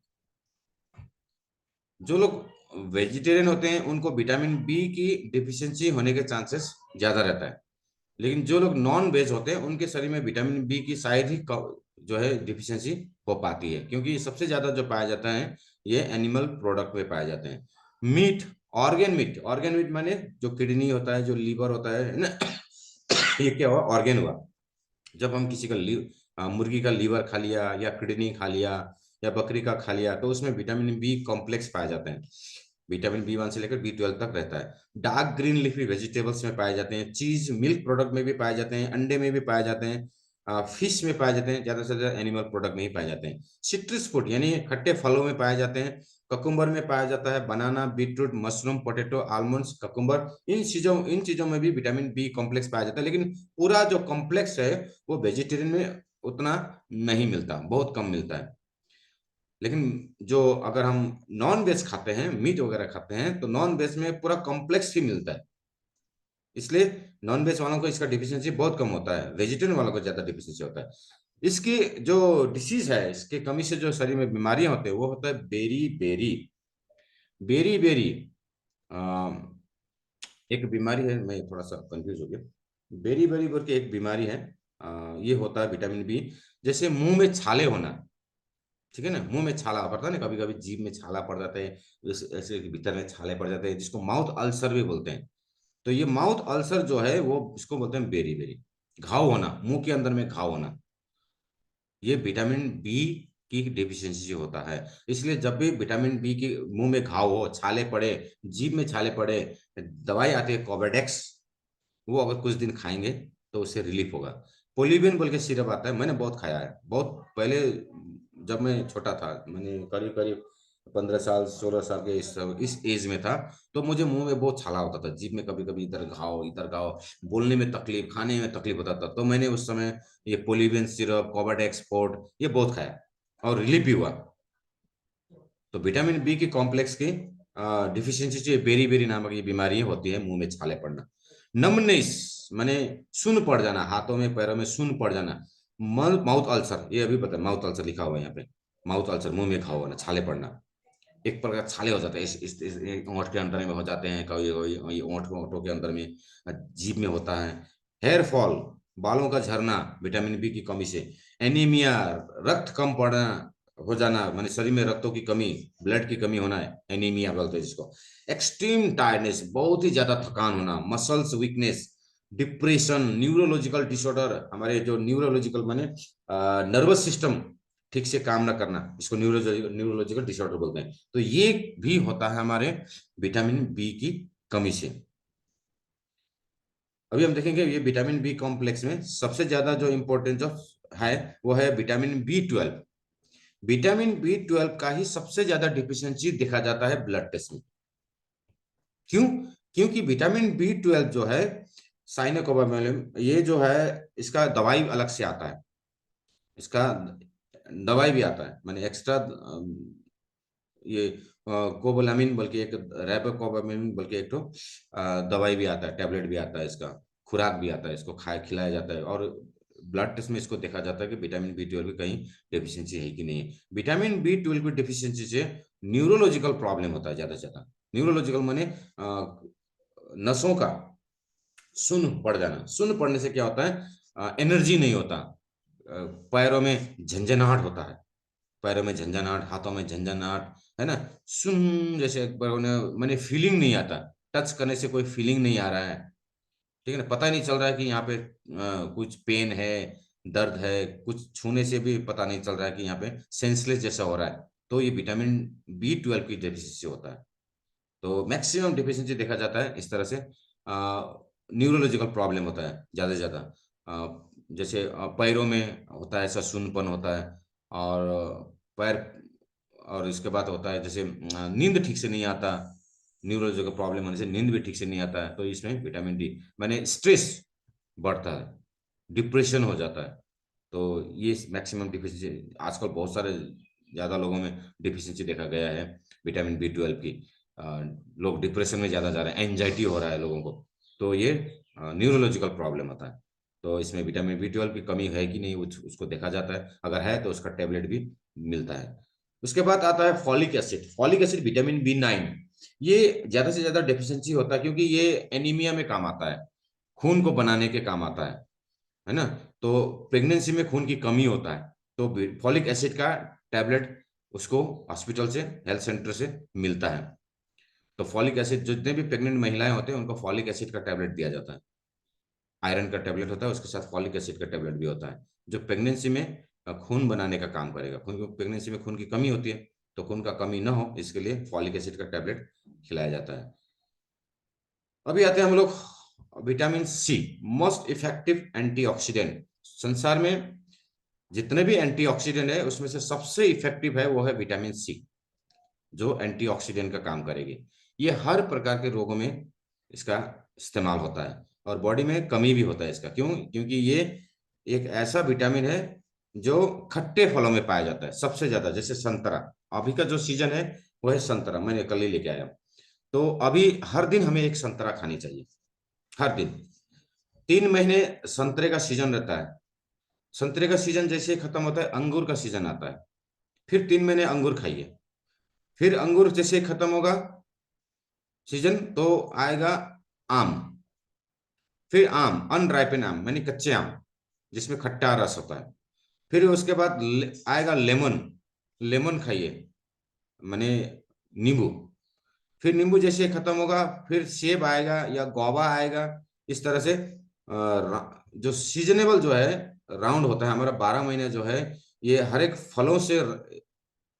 S1: जो लोग वेजिटेरियन होते हैं उनको विटामिन बी की डिफिशियंसी होने के चांसेस ज्यादा रहता है। लेकिन जो लोग नॉन वेज होते हैं उनके शरीर में विटामिन बी की शायद ही जो है डिफिशियंसी हो पाती है, क्योंकि सबसे ज्यादा जो पाया जाता है ये एनिमल प्रोडक्ट में पाए जाते हैं। मीट, ऑर्गेन मीट माने जो किडनी होता है, जो लीवर होता है ना, ये क्या हुआ, ऑर्गेन हुआ। जब हम किसी का मुर्गी का लीवर खा लिया या किडनी खा लिया या बकरी का खा लिया, तो उसमें विटामिन बी कॉम्प्लेक्स पाए जाते हैं। विटामिन बी 1 से लेकर बी 12 तक रहता है। डार्क ग्रीन लीफी वेजिटेबल्स में पाए जाते हैं, चीज मिल्क प्रोडक्ट में भी पाए जाते हैं, अंडे में भी पाए जाते हैं, फिश में पाए जाते हैं, ज्यादा से ज्यादा एनिमल प्रोडक्ट में ही पाए जाते हैं। सिट्रस फूड यानी खट्टे फलों में पाए जाते हैं, ककुम्बर में पाया जाता है, banana, beetroot, mushroom, potato, almonds, cucumber, इन चीजों में भी विटामिन बी कॉम्प्लेक्स पाया जाता है। लेकिन पूरा जो कॉम्प्लेक्स है वो वेजिटेरियन में उतना नहीं मिलता, बहुत कम मिलता है। लेकिन जो अगर हम नॉन वेज खाते हैं, मीट वगैरह खाते हैं, तो नॉन वेज में पूरा कॉम्प्लेक्स ही मिलता है। इसलिए नॉन वेज वालों को इसका डिफिशियंसी बहुत कम होता है, वेजिटेरियन वालों को ज्यादा डिफिशियंसी होता है। इसकी जो डिसीज है, इसके कमी से जो शरीर में बीमारियां होते हैं, वो होता है बेरी बेरी। बेरी बेरी एक बीमारी है, मैं थोड़ा सा कंफ्यूज हो गया। बेरी बेरी बोल के एक बीमारी है, ये होता है विटामिन बी। जैसे मुंह में छाले होना, ठीक है ना, मुंह में छाला पड़ता है ना, कभी कभी जीभ में छाला पड़ जाता है, ऐसे भीतर में छाले पड़ जाते हैं, जिसको माउथ अल्सर भी बोलते हैं। तो ये माउथ अल्सर जो है वो इसको बोलते हैं बेरी बेरी। घाव होना, मुंह के अंदर में घाव होना, ये विटामिन बी की डिफिशियंसी होता है। इसलिए जब भी विटामिन बी की मुंह में घाव हो, छाले पड़े, जीभ में छाले पड़े, दवाई आती है कोबेडेक्स, वो अगर कुछ दिन खाएंगे तो उससे रिलीफ होगा। पोलिविन बोल के सिरप आता है, मैंने बहुत खाया है, बहुत पहले जब मैं छोटा था, मैंने करीब करीब 15 साल 16 साल के इस एज में था। तो मुझे मुंह में बहुत छाला होता था, जीभ में कभी कभी इधर घाव इधर घाव, बोलने में तकलीफ, खाने में तकलीफ होता था। तो मैंने उस समय ये पोलिविन सिरप, कोवाडेक्स फोर्ट, ये बहुत खाया और रिलीफ भी हुआ। तो विटामिन बी की कॉम्प्लेक्स की डिफिशियंसी जो बेरी बेरी नामक ये बीमारी होती है, मुंह में छाले पड़ना। नमनेस माने सुन पड़ जाना, हाथों में पैरों में सुन पड़ जाना। माउथ अल्सर, ये अभी पता, माउथ अल्सर लिखा हुआ है यहाँ पे। माउथ अल्सर, मुंह में घाव होना, छाले पड़ना, एक प्रकार छाले हो जाते हैं इस ओंठ के अंदर में हो जाते हैं, कभी कभी ओंठों के अंदर में, जीभ में होता है। हेयर फॉल, बालों का झड़ना विटामिन बी की कमी से। एनीमिया, रक्त कम पड़ना, हो जाना, माने शरीर में रक्तों की कमी, ब्लड की कमी होना है, एनीमिया बोलते हैं जिसको। एक्सट्रीम टायर्डनेस, बहुत ही ज्यादा थकान होना, muscles weakness, depression, neurological disorder, हमारे जो न्यूरोलॉजिकल माने नर्वस सिस्टम ठीक से काम ना करना, इसको न्यूरोलॉजिकल डिसऑर्डर बोलते हैं। तो ये भी होता है हमारे विटामिन बी की कमी से। अभी हम देखेंगे ये विटामिन बी कॉम्प्लेक्स में सबसे ज्यादा जो इंपॉर्टेंट जो है वो है विटामिन बी 12। विटामिन बी 12 का ही सबसे ज्यादा डिफिशियंसी देखा जाता है ब्लड टेस्ट में। क्यों? क्योंकि विटामिन बी 12 जो है साइनोकोबामेलिन, ये जो है इसका दवाई अलग से आता है, इसका दवाई भी आता है, माने एक्स्ट्रा ये कोबोलामिन बल्कि एक, रैबोकोबामिन बल्कि एक तो दवाई भी आता है, टैबलेट भी आता है, इसका खुराक भी आता है, इसको खाए खिलाया जाता है। और ब्लड टेस्ट में इसको देखा जाता है कि विटामिन बी 12 की कहीं डेफिशिएंसी है कि नहीं है। विटामिन बी 12 की डेफिशिएंसी से न्यूरोलॉजिकल प्रॉब्लम होता है ज्यादा से ज्यादा। न्यूरोलॉजिकल माने नसों का सुन्न पड़ जाना। सुन्न पड़ने से क्या होता है, एनर्जी नहीं होता, पैरों में झंझनाहट होता है, पैरों में झंझनाहट, हाथों में झंझनाहट, है ना, सुन जैसे एक बार मैंने फीलिंग नहीं आता, टच करने से कोई फीलिंग नहीं आ रहा है, ठीक है ना, पता ही नहीं चल रहा है कि यहाँ पे कुछ पेन है, दर्द है, कुछ छूने से भी पता नहीं चल रहा है कि यहाँ पे सेंसलेस जैसा हो रहा है। तो ये विटामिन बी 12 की डेफिशिएंसी होता है। तो मैक्सिमम डिफिशियंसी देखा जाता है इस तरह से। न्यूरोलॉजिकल प्रॉब्लम होता है ज़्यादा से ज़्यादा, जैसे पैरों में होता है ऐसा सुन्नपन होता है, और पैर, और इसके बाद होता है जैसे नींद ठीक से नहीं आता। न्यूरोलॉजिकल प्रॉब्लम होने से नींद भी ठीक से नहीं आता है, तो इसमें विटामिन डी मैंने स्ट्रेस बढ़ता है, डिप्रेशन हो जाता है। तो ये मैक्सिमम डिफिशियंसी आजकल बहुत सारे ज़्यादा लोगों में डिफिशियंसी देखा गया है विटामिन बी 12 की। अ, लोग डिप्रेशन में ज़्यादा जा रहे हैं, एंजाइटी हो रहा है लोगों को। तो ये न्यूरोलॉजिकल प्रॉब्लम होता है। तो इसमें विटामिन बी 12 की कमी है कि नहीं, उसको देखा जाता है, अगर है तो उसका टेबलेट भी मिलता है। उसके बाद आता है folic acid. Folic acid vitamin B 9, ये ज़्यादा से ज़्यादा डेफिशिएंसी होता है क्योंकि ये एनीमिया में काम आता है, खून को बनाने के काम आता है ना। तो प्रेगनेंसी में खून की कमी होता है, तो फॉलिक एसिड का टैबलेट उसको हॉस्पिटल से, हेल्थ सेंटर से मिलता है। तो फॉलिक एसिड, जितने भी प्रेग्नेंट महिलाएं होते हैं उनको फॉलिक एसिड का टैबलेट दिया जाता है। आयरन का टैबलेट होता है, उसके साथ फॉलिक एसिड का टैबलेट भी होता है, जो प्रेगनेंसी में खून बनाने का काम करेगा। खून, प्रेगनेंसी में खून की कमी होती है, तो खून का कमी ना हो इसके लिए फॉलिक एसिड का टैबलेट खिलाया जाता है। अभी आते हैं हम लोग vitamin C, most effective antioxidant. संसार में जितने भी एंटीऑक्सीडेंट है उसमें से सबसे इफेक्टिव है वो है विटामिन सी, जो एंटीऑक्सीडेंट का काम करेगी। ये हर प्रकार के रोगों में इसका इस्तेमाल होता है, और बॉडी में कमी भी होता है इसका। क्यों? क्योंकि ये एक ऐसा विटामिन है जो खट्टे फलों में पाया जाता है सबसे ज्यादा। जैसे संतरा, अभी का जो सीजन है वो है संतरा, मैंने कल ही लेके आया। तो अभी हर दिन हमें एक संतरा खानी चाहिए, हर दिन। 3 महीने संतरे का सीजन रहता है। संतरे का सीजन जैसे ही खत्म होता है अंगूर का सीजन आता है, फिर 3 महीने अंगूर खाइए। फिर अंगूर जैसे ही खत्म होगा सीजन, तो आएगा आम। फिर आम, अनराइपेन आम यानी कच्चे आम जिसमें खट्टा रस होता है। फिर उसके बाद आएगा लेमन, लेमन खाइए, माने नींबू। फिर नींबू जैसे खत्म होगा फिर सेब आएगा या गुआवा आएगा। इस तरह से जो सीजनेबल जो है राउंड होता है हमारा, 12 महीने जो है, ये हर एक फलों से,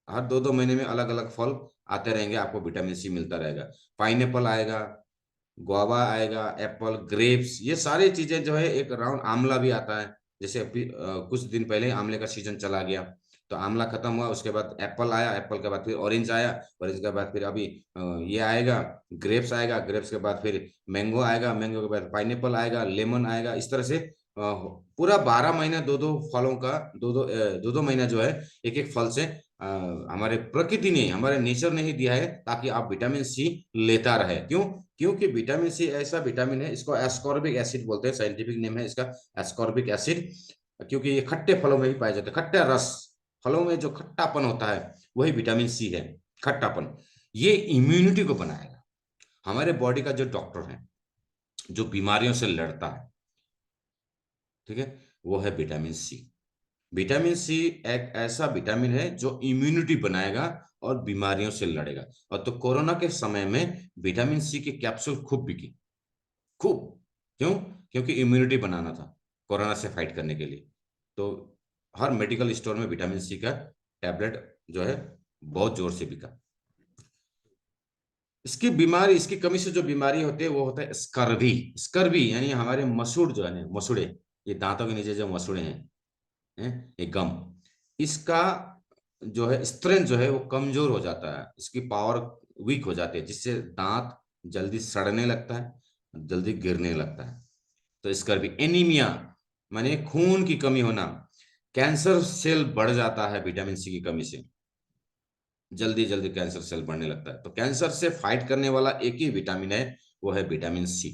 S1: हर 2-2 महीने में अलग अलग फल आते रहेंगे, आपको विटामिन सी मिलता रहेगा। पाइनएप्पल आएगा, गुआवा आएगा, एप्पल, ग्रेप्स, ये सारी चीजें जो है एक राउंड। आंवला भी आता है, जैसे अभी कुछ दिन पहले आंवले का सीजन चला गया, तो आंवला खत्म हुआ, उसके बाद एप्पल आया, एप्पल के बाद फिर ऑरेंज आया, ऑरेंज के बाद फिर अभी ये आएगा, ग्रेप्स आएगा, ग्रेप्स के बाद फिर मैंगो आएगा, मैंगो के बाद पाइनएप्पल आएगा, लेमन आएगा। इस तरह से पूरा 12 महीना दो दो फलों का, दो दो महीना जो है एक एक फल से हमारे प्रकृति ने, हमारे नेचर ने ही दिया है, ताकि आप विटामिन सी लेता रहे। क्यों? क्योंकि विटामिन सी ऐसा विटामिन है, इसको एस्कॉर्बिक एसिड बोलते हैं, साइंटिफिक नेम है इसका एस्कॉर्बिक एसिड। क्योंकि ये खट्टे फलों में ही पाया जाता है, खट्टा रस, फलों में जो खट्टापन होता है वही विटामिन सी है, खट्टापन। ये इम्यूनिटी को बनाएगा। हमारे बॉडी का जो डॉक्टर है, जो बीमारियों से लड़ता है, ठीक है, वो है विटामिन सी। विटामिन सी एक ऐसा विटामिन है जो इम्यूनिटी बनाएगा और बीमारियों से लड़ेगा। और तो कोरोना के समय में विटामिन सी की कैप्सूल खूब बिकी, खूब। क्यों? क्योंकि इम्यूनिटी बनाना था कोरोना से फाइट करने के लिए। तो हर मेडिकल स्टोर में विटामिन सी का टैबलेट जो है बहुत जोर से बिका। इसकी बीमारी, इसकी कमी से जो बीमारी होती है वो होता है स्कर्वी। स्कर्वी यानी हमारे मसूड़ जो है ना, मसूड़े, ये दांतों के नीचे जो मसूड़े हैं, ये गम, इसका जो है स्ट्रेंथ जो है वो कमजोर हो जाता है, इसकी पावर वीक हो जाती है, जिससे दांत जल्दी सड़ने लगता है, जल्दी गिरने लगता है। तो स्कर्वी, एनीमिया माने खून की कमी होना, कैंसर सेल बढ़ जाता है विटामिन सी की कमी से, जल्दी जल्दी कैंसर सेल बढ़ने लगता है। तो कैंसर से फाइट करने वाला एक ही विटामिन है, वो है विटामिन सी,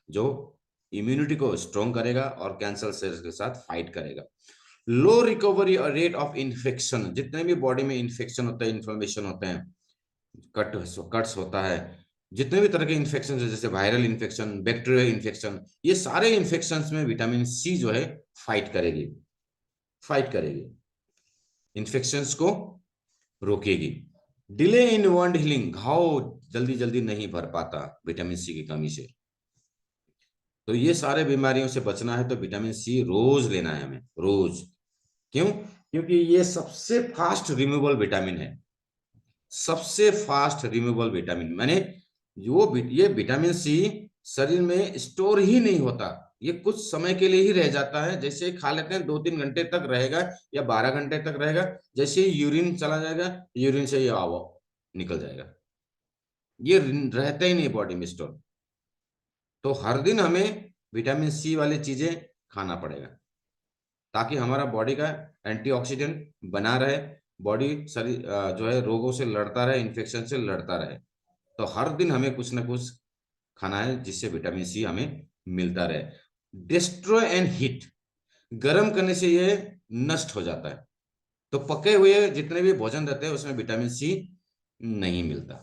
S1: जो इम्यूनिटी को स्ट्रॉन्ग करेगा और कैंसर सेल्स के साथ फाइट करेगा। लो रिकवरी और रेट ऑफ इन्फेक्शन, जितने भी बॉडी में इन्फेक्शन होता है, इन्फ्लेमेशन होते हैं, कट्स होता है, जितने भी तरह के इन्फेक्शन है, जैसे वायरल इन्फेक्शन, बैक्टीरियल इन्फेक्शन, ये सारे इन्फेक्शन में विटामिन सी जो है फाइट करेगी, फाइट करेगी, इन्फेक्शन को रोकेगी। डिले इन वुंड हीलिंग, घाव जल्दी जल्दी नहीं भर पाता विटामिन सी की कमी से। तो ये सारे बीमारियों से बचना है तो विटामिन सी रोज लेना है हमें, रोज। क्यों? क्योंकि ये सबसे फास्ट रिमूवल विटामिन है, सबसे फास्ट रिमूवल विटामिन। माने ये विटामिन सी शरीर में स्टोर ही नहीं होता, ये कुछ समय के लिए ही रह जाता है। जैसे ही खा लेते हैं 2-3 घंटे तक रहेगा या 12 घंटे तक रहेगा, जैसे ही यूरिन चला जाएगा, यूरिन से ये आवा निकल जाएगा, ये रहता ही नहीं बॉडी में स्टोर। तो हर दिन हमें विटामिन सी वाली चीजें खाना पड़ेगा, ताकि हमारा बॉडी का एंटीऑक्सीडेंट बना रहे, बॉडी शरीर जो है रोगों से लड़ता रहे, इन्फेक्शन से लड़ता रहे। तो हर दिन हमें कुछ ना कुछ खाना है जिससे विटामिन सी हमें मिलता रहे। डिस्ट्रॉय एंड हीट, गर्म करने से ये नष्ट हो जाता है। तो पके हुए जितने भी भोजन रहते हैं उसमें विटामिन सी नहीं मिलता।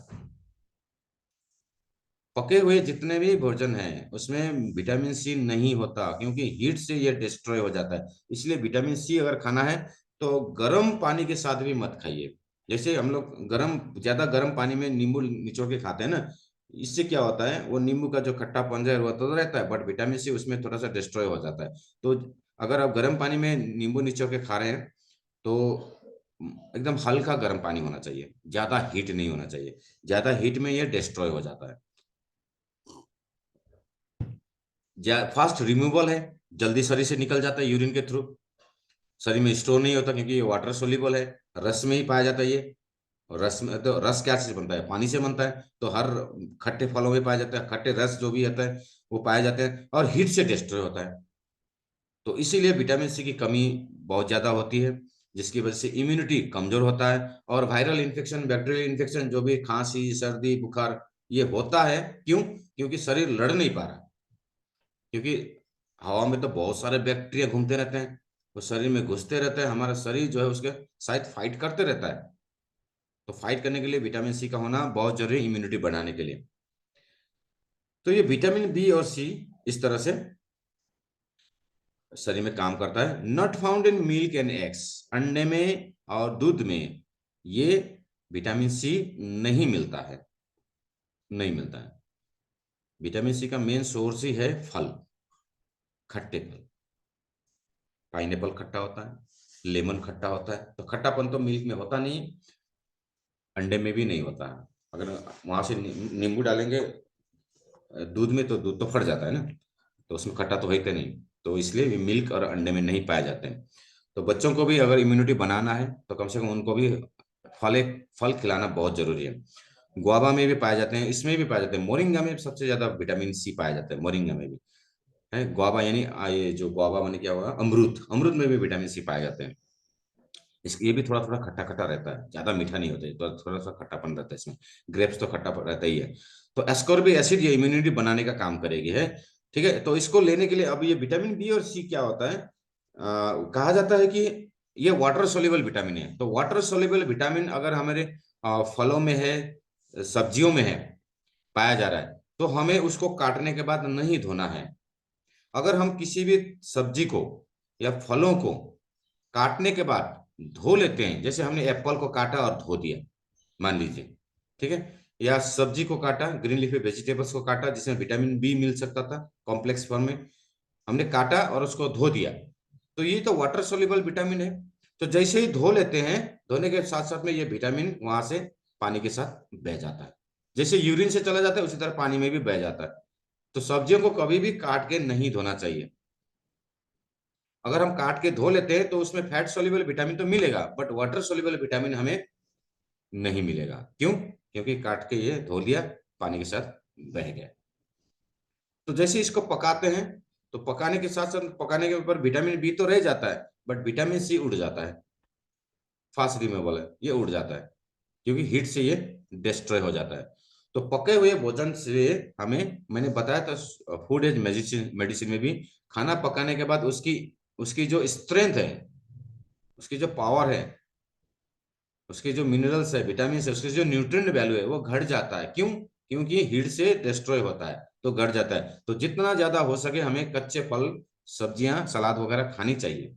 S1: पके हुए जितने भी भोजन हैं उसमें विटामिन सी नहीं होता, क्योंकि हीट से ये डिस्ट्रॉय हो जाता है। इसलिए विटामिन सी अगर खाना है तो गर्म पानी के साथ भी मत खाइए। जैसे हम लोग ज्यादा गर्म पानी में नींबू निचोड़ के खाते हैं ना, इससे क्या होता है, वो नींबू का जो खट्टापन है वो तो रहता है, बट विटामिन सी उसमें थोड़ा सा डिस्ट्रॉय हो जाता है। तो अगर आप गर्म पानी में नींबू निचोड़ के खा रहे हैं तो एकदम हल्का गर्म पानी होना चाहिए, ज्यादा हीट नहीं होना चाहिए। ज्यादा हीट में ये डिस्ट्रॉय हो जाता है। फास्ट रिमूवल है, जल्दी शरीर से निकल जाता है यूरिन के थ्रू, शरीर में स्टोर नहीं होता क्योंकि ये वाटर सोल्यूबल है, रस में ही पाया जाता है ये। और रस में तो रस क्या चीज बनता है, पानी से बनता है, तो हर खट्टे फलों में पाया जाता है, खट्टे रस जो भी आता है वो पाए जाते हैं, और हीट से डिस्ट्रॉय होता है। तो इसीलिए विटामिन सी की कमी बहुत ज्यादा होती है, जिसकी वजह से इम्यूनिटी कमजोर होता है, और वायरल इन्फेक्शन, बैक्टीरियल इन्फेक्शन, जो भी खांसी सर्दी बुखार ये होता है। क्यों? क्योंकि शरीर लड़ नहीं पा रहा, क्योंकि हवा में तो बहुत सारे बैक्टीरिया घूमते रहते हैं, वो शरीर में घुसते रहते हैं, हमारा शरीर जो है उसके साथ फाइट करते रहता है। तो फाइट करने के लिए विटामिन सी का होना बहुत जरूरी है, इम्यूनिटी बढ़ाने के लिए। तो ये विटामिन बी और सी इस तरह से शरीर में काम करता है। Not found in milk and eggs, अंडे में और दूध में ये विटामिन सी नहीं मिलता है, नहीं मिलता है। विटामिन सी का मेन सोर्स ही है फल, खट्टे फल। पाइनएप्पल खट्टा होता है, लेमन खट्टा होता है, तो खट्टापन तो मिल्क में होता नहीं, अंडे में भी नहीं होता है। अगर वहां से नींबू डालेंगे दूध में तो दूध तो फट जाता है ना, तो उसमें खट्टा तो होते नहीं। तो इसलिए मिल्क और अंडे में नहीं पाए जाते हैं। तो बच्चों को भी अगर इम्यूनिटी बनाना है तो कम से कम उनको भी फल फल खिलाना बहुत जरूरी है। गुआवा में भी पाए जाते हैं, इसमें भी पाए जाते हैं, मोरिंगा में सबसे ज्यादा विटामिन सी पाया जाता है, मोरिंगा में भी है। गुआवा यानी ये जो गुआवा माने क्या हुआ, अमरूद, अमरूद में भी विटामिन सी पाए जाते हैं। इसके ये भी थोड़ा थोड़ा खट्टा खट्टा रहता है, ज्यादा मीठा नहीं होता है, तो थोड़ा सा खट्टापन रहता है इसमें। ग्रेप्स तो खट्टा रहता ही है। तो एस्कॉर्बिक एसिड ये इम्यूनिटी बनाने का काम करेगी है। ठीक है, तो इसको लेने के लिए अब ये विटामिन बी और सी क्या होता है, कहा जाता है कि ये वाटर सोल्यूबल विटामिन है। तो वाटर सोल्यूबल विटामिन अगर हमारे फलों में है, सब्जियों में है, पाया जा रहा है, तो हमें उसको काटने के बाद नहीं धोना है। अगर हम किसी भी सब्जी को या फलों को काटने के बाद धो लेते हैं, जैसे हमने एप्पल को काटा और धो दिया मान लीजिए, ठीक है, या सब्जी को काटा, ग्रीन लीफी वेजिटेबल्स को काटा जिसमें विटामिन बी मिल सकता था कॉम्प्लेक्स फॉर्म में, हमने काटा और उसको धो दिया, तो ये तो वाटर सोल्यूबल विटामिन है। तो जैसे ही धो लेते हैं, धोने के साथ साथ में ये विटामिन वहां से पानी के साथ बह जाता है, जैसे यूरिन से चला जाता है उसी तरह पानी में भी बह जाता है। तो सब्जियों को कभी भी काट के नहीं धोना चाहिए। अगर हम काट के धो लेते हैं तो उसमें फैट सोल्यूबल विटामिन तो मिलेगा, बट वाटर सोल्यूबल विटामिन हमें नहीं मिलेगा। क्यों? क्योंकि काट के ये धो लिया, पानी के साथ बह गया। तो जैसे इसको पकाते हैं, तो पकाने के साथ साथ पकाने के ऊपर विटामिन बी तो रह जाता है, बट विटामिन सी उड़ जाता है, फास्ट रिमूवेबल है, ये उड़ जाता है क्योंकि हीट से ये डिस्ट्रॉय हो जाता है। तो पके हुए भोजन से हमें, मैंने बताया था फूड एज मेडिसिन, मेडिसिन में भी खाना पकाने के बाद उसकी उसकी जो स्ट्रेंथ है, उसकी जो पावर है, उसके जो मिनरल्स है, विटामिन है, उसके जो न्यूट्रिएंट वैल्यू है वो घट जाता है। क्यों? क्योंकि हीट से डिस्ट्रॉय होता है तो घट जाता है। तो जितना ज्यादा हो सके हमें कच्चे फल, सब्जियां, सलाद वगैरह खानी चाहिए।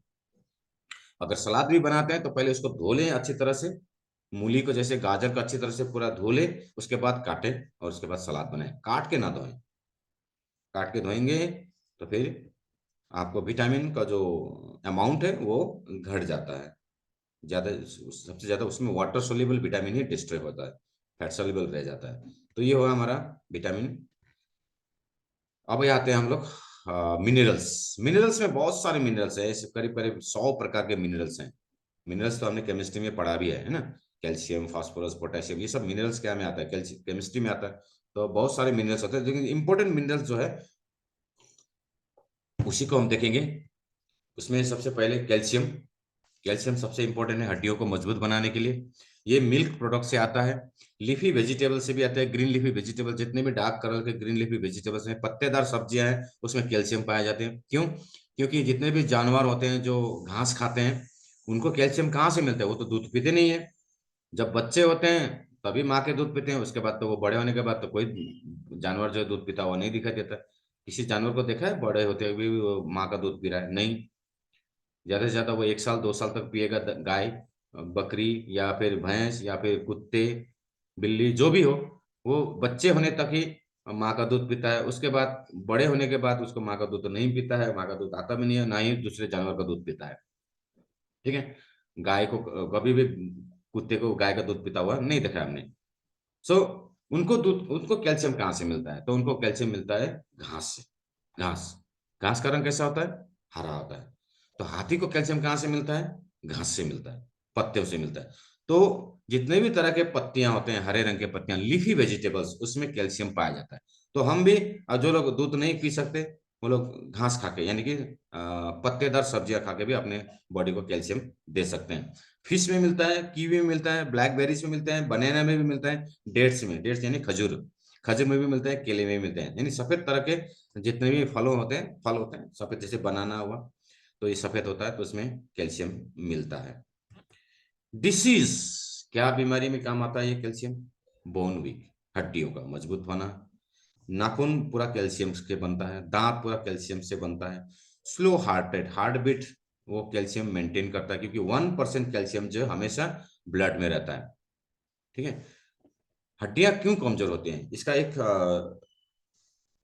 S1: अगर सलाद भी बनाते हैं तो पहले उसको धो लें अच्छी तरह से, मूली को जैसे गाजर को अच्छी तरह से पूरा धो ले, उसके बाद काटे और उसके बाद सलाद बनाए, काट के ना धोएं। काट के धोएंगे तो फिर आपको विटामिन का जो अमाउंट है वो घट जाता है। ज्यादा, सबसे ज्यादा उसमें वाटर सोल्यूबल विटामिन ही डिस्ट्रॉय होता है, फैट सोल्यूबल रह जाता है। तो ये हुआ हमारा विटामिन। अब ये आते हैं हम लोग मिनरल्स। मिनरल्स में बहुत सारे मिनरल्स है, ऐसे करीब करीब 100 प्रकार के मिनरल्स हैं। मिनरल्स तो हमने केमिस्ट्री में पढ़ा भी है ना, कैल्शियम, फास्फोरस, पोटेशियम, ये सब मिनरल्स क्या में आता है, केमिस्ट्री में आता है। तो बहुत सारे मिनरल्स होते हैं, लेकिन इंपॉर्टेंट मिनरल्स जो है उसी को हम देखेंगे। उसमें सबसे पहले कैल्शियम। कैल्शियम सबसे इंपॉर्टेंट है हड्डियों को मजबूत बनाने के लिए। ये मिल्क प्रोडक्ट से आता है, लीफी वेजिटेबल से भी आता है। ग्रीन लीफी वेजिटेबल, जितने भी डार्क कलर के ग्रीन लीफी वेजिटेबल्स हैं, पत्तेदार सब्जियां हैं, उसमें कैल्शियम पाए जाते हैं। क्यों? क्योंकि जितने भी जानवर होते हैं जो घास खाते हैं, उनको कैल्शियम कहाँ से मिलता है, वो तो दूध पीते नहीं है। जब बच्चे होते हैं तभी माँ के दूध पीते हैं, उसके बाद तो वो बड़े होने के बाद तो कोई जानवर जो दूध पीता हुआ नहीं दिखाई देता। किसी जानवर को देखा है बड़े होते हुए भी वो माँ का दूध पी रहा है? नहीं। ज्यादा से ज्यादा वो 1 साल 2 साल तक पिएगा गाय, बकरी या फिर भैंस या फिर कुत्ते, बिल्ली, जो भी हो, वो बच्चे होने तक ही माँ का दूध पीता है। उसके बाद बड़े होने के बाद उसको माँ का दूध तो नहीं पीता है, माँ का दूध आता भी नहीं है, ना ही दूसरे जानवर का दूध पीता है। ठीक है। गाय को कभी भी, कुत्ते को गाय का दूध पीता हुआ नहीं देखा हमने। सो उनको कैल्शियम कहाँ से मिलता है? तो उनको कैल्शियम मिलता है घास से। घास, घास का रंग कैसा होता है? हरा होता है। तो हाथी को कैल्शियम कहाँ से मिलता है? घास से मिलता है, पत्तियों से मिलता है। तो जितने भी तरह के पत्तियां होते हैं, हरे रंग के पत्तियां, लीफी वेजिटेबल्स, उसमें कैल्शियम पाया जाता है। तो हम भी, जो लोग दूध नहीं पी सकते, वो लोग घास खा के, यानी कि पत्तेदार सब्जियां खा के भी अपने बॉडी को कैल्शियम दे सकते हैं। फिश में मिलता है, कीवी में मिलता है, ब्लैकबेरीज में मिलता है, बनाना में भी मिलता है, डेट्स में, डेट्स यानी खजूर, खजूर में भी मिलता है, केले में भी मिलते हैं। यानी सफेद तरह के जितने भी फल होते हैं सफेद, जैसे बनाना हुआ, तो ये सफेद होता है, तो उसमें कैल्शियम मिलता है। डिसीज, क्या बीमारी में काम आता है ये कैल्शियम? बोन वीक, हड्डियों का मजबूत होना। नाखून पूरा कैल्शियम से बनता है, दांत पूरा कैल्शियम से बनता है। Slow heart rate, heart beat, वो कैल्शियम मेंटेन करता है, क्योंकि 1% कैल्शियम जो हमेशा ब्लड में रहता है। ठीक है। हड्डियां क्यों कमजोर होती हैं, इसका एक